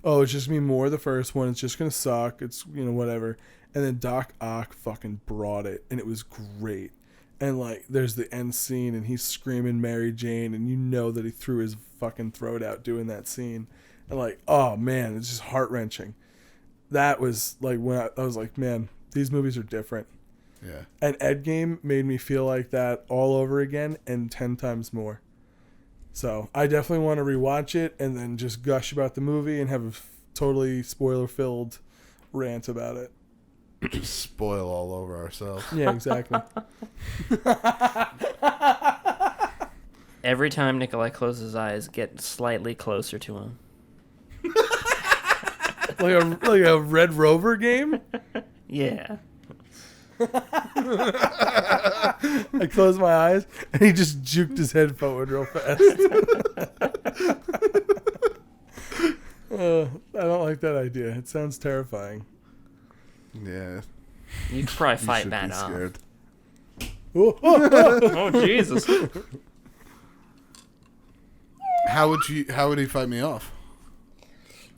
oh, it's just gonna be more of the first one. It's just gonna suck. It's, you know, whatever. And then Doc Ock fucking brought it, and it was great. And, like, there's the end scene, and he's screaming Mary Jane, and you know that he threw his fucking throat out doing that scene. And, like, oh, man, it's just heart-wrenching. That was, like, when I was like, man, these movies are different. Yeah. And Endgame made me feel like that all over again and 10 times more. So I definitely want to rewatch it and then just gush about the movie and have a totally spoiler-filled rant about it. Just spoil all over ourselves. Yeah, exactly. Every time Nikolai closes his eyes, get slightly closer to him. like a Red Rover game? Yeah. I closed my eyes and he just juked his head forward real fast. I don't like that idea. It sounds terrifying. Yeah. You could probably You fight should that be off. scared. Oh, Jesus. How would he fight me off?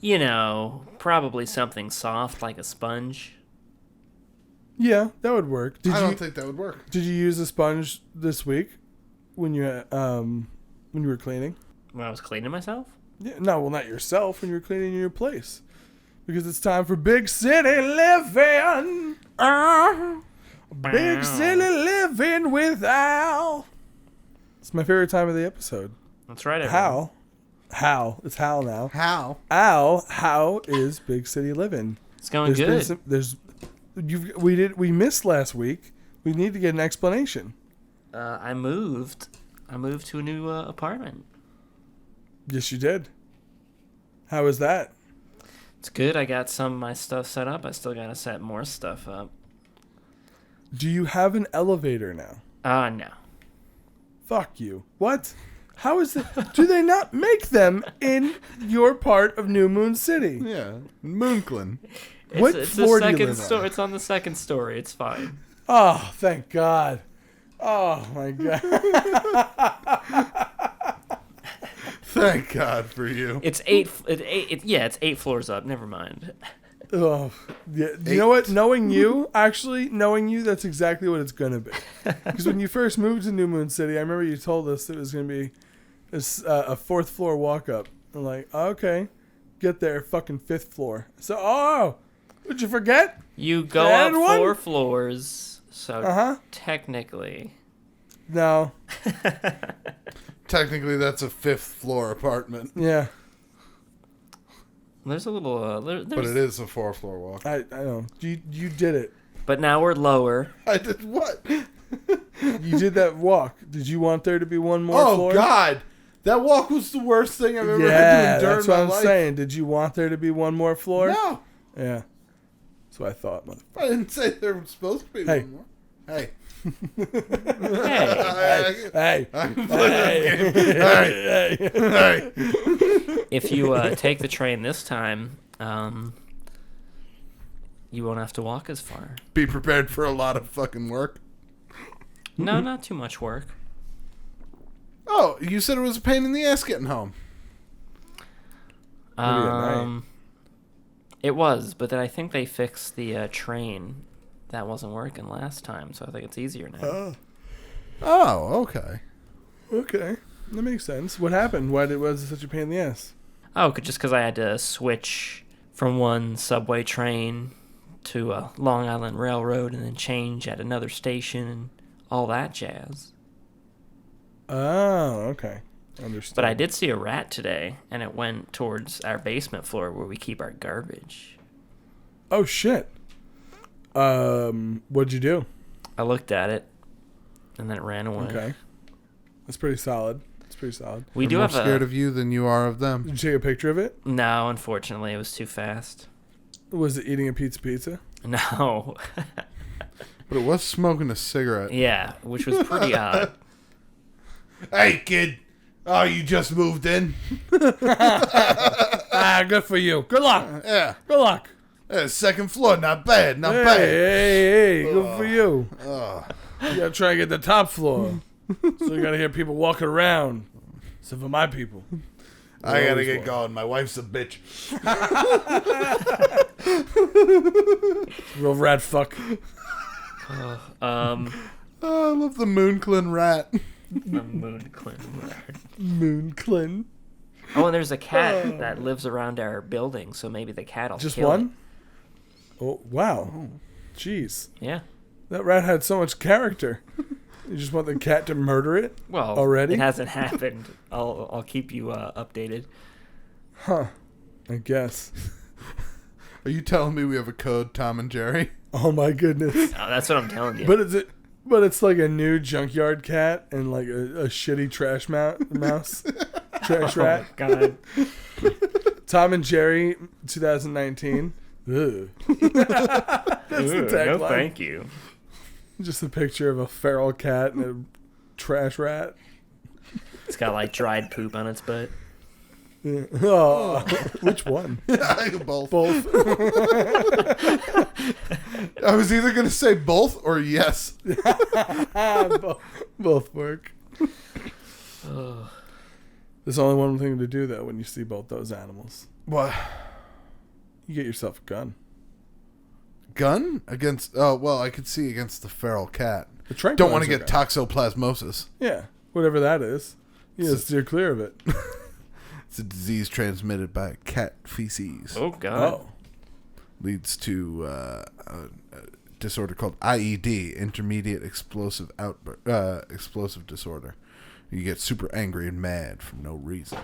You know, probably something soft like a sponge. Yeah, that would work. I don't think that would work. Did you use a sponge this week when you were cleaning? When I was cleaning myself? Yeah, no, well, not yourself. When you were cleaning your place, because it's time for big city living. Big city living with Al. It's my favorite time of the episode. That's right, everyone. Hal. It's Hal now. How? Al, how is big city living? It's going good. We missed last week. We need to get an explanation. I moved to a new apartment. Yes, you did. How was that? It's good. I got some of my stuff set up. I still got to set more stuff up. Do you have an elevator now? No. Fuck you. What? How is it? Do they not make them in your part of New Moon City? Yeah, Moonclin. What It's floor the do you second live on? story. It's on the second story. It's fine. Oh, thank God. Oh, my God. Thank God for you. It's eight. It's 8 floors up. Never mind. Oh, yeah. You know what? Knowing you, that's exactly what it's going to be. Because when you first moved to New Moon City, I remember you told us it was going to be a 4th floor walk up. I'm like, okay, get there, fucking 5th floor. So, did you forget? You go Add up one? 4 floors, so technically. No. Technically, that's a 5th floor apartment, Yeah. There's a little. but it is a 4th floor walk. I know. You did it. But now we're lower. I did what? You did that walk. Did you want there to be one more Oh floor? God, that walk was the worst thing I've ever had to Yeah, endure that's in what my I'm life. saying. Did you want there to be one more floor? No, Yeah. That's what I thought, mother. I didn't say there was supposed to be Hey. one more. Hey. Hey, Hey. Hey. if you take the train this time, you won't have to walk as far. Be prepared for a lot of fucking work. No, not too much work. Oh, you said it was a pain in the ass getting home. Maybe at night. It was, but then I think they fixed the train that wasn't working last time, so I think it's easier now. Oh, okay. Okay. That makes sense. What happened? Why was it such a pain in the ass? Oh, just because I had to switch from one subway train to a Long Island Railroad and then change at another station and all that jazz. Oh, okay. Understood. But I did see a rat today, and it went towards our basement floor where we keep our garbage. Oh, shit. What'd you do? I looked at it, and then it ran away. Okay. That's pretty solid. We I'm do more have scared of you than you are of them. Did you take a picture of it? No, unfortunately, it was too fast. Was it eating a pizza? No. But it was smoking a cigarette. Yeah, which was pretty odd. Hey, kid. Oh, you just moved in? Good for you. Good luck. Yeah. Good luck. Yeah, 2nd floor. Not bad. Not Hey, bad. hey, good for you. Oh. You gotta try and get the top floor. So you gotta hear people walking around. Except for my people. I gotta always get walk. going. My wife's a bitch. Real rat fuck. Oh, I love the Moonclin rat. The moon clean. Moonclin. Oh, and there's a cat that lives around our building, so maybe the cat will Just kill one? Oh, wow. Jeez. it. Yeah. That rat had so much character. You just want the cat to murder it? Well, Already? it hasn't happened. I'll keep you updated. Huh. I guess. Are you telling me we have a code, Tom and Jerry? Oh my goodness. Oh, that's what I'm telling you. But it's like a new junkyard cat and like a shitty trash mouse. Trash rat. Oh, God. Tom and Jerry 2019. Ugh. That's the tagline. No, thank you. Just a picture of a feral cat and a trash rat. It's got like dried poop on its butt. Yeah. Oh, which one? Both. Both. I was either going to say both or yes. Both work. There's only one thing to do though when you see both those animals. What? You get yourself a gun. Gun? Against... Oh, well, I could see against the feral cat. A tranquilizer Don't want to get gun. toxoplasmosis. Yeah, whatever that is. You gotta steer clear of it. It's a disease transmitted by cat feces. Oh, God. Oh. Leads to a disorder called IED, Intermediate Explosive Explosive Disorder. You get super angry and mad for no reason.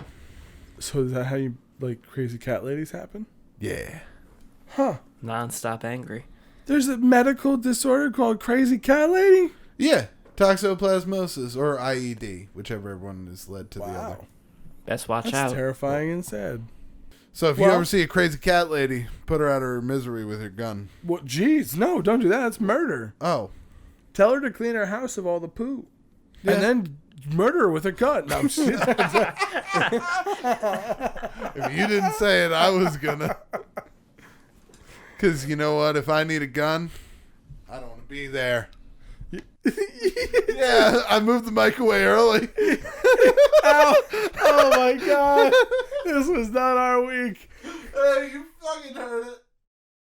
So is that how you like crazy cat ladies happen? Yeah. Huh. Non-stop angry. There's a medical disorder called crazy cat lady? Yeah. Toxoplasmosis or IED, whichever one is led to the other. Best watch That's out. terrifying and sad. So if you Well- ever see a crazy cat lady, put her out of her misery with your gun. Well, jeez, no, don't do that. That's murder. Oh. Tell her to clean her house of all the poo. Yeah. And then murder her with a gun. No, I'm just kidding. If you didn't say it, I was gonna. Because you know what? If I need a gun, I don't want to be there. Yeah, I moved the mic away early. Ow. Oh my God. This was not our week. Hey, you fucking heard it.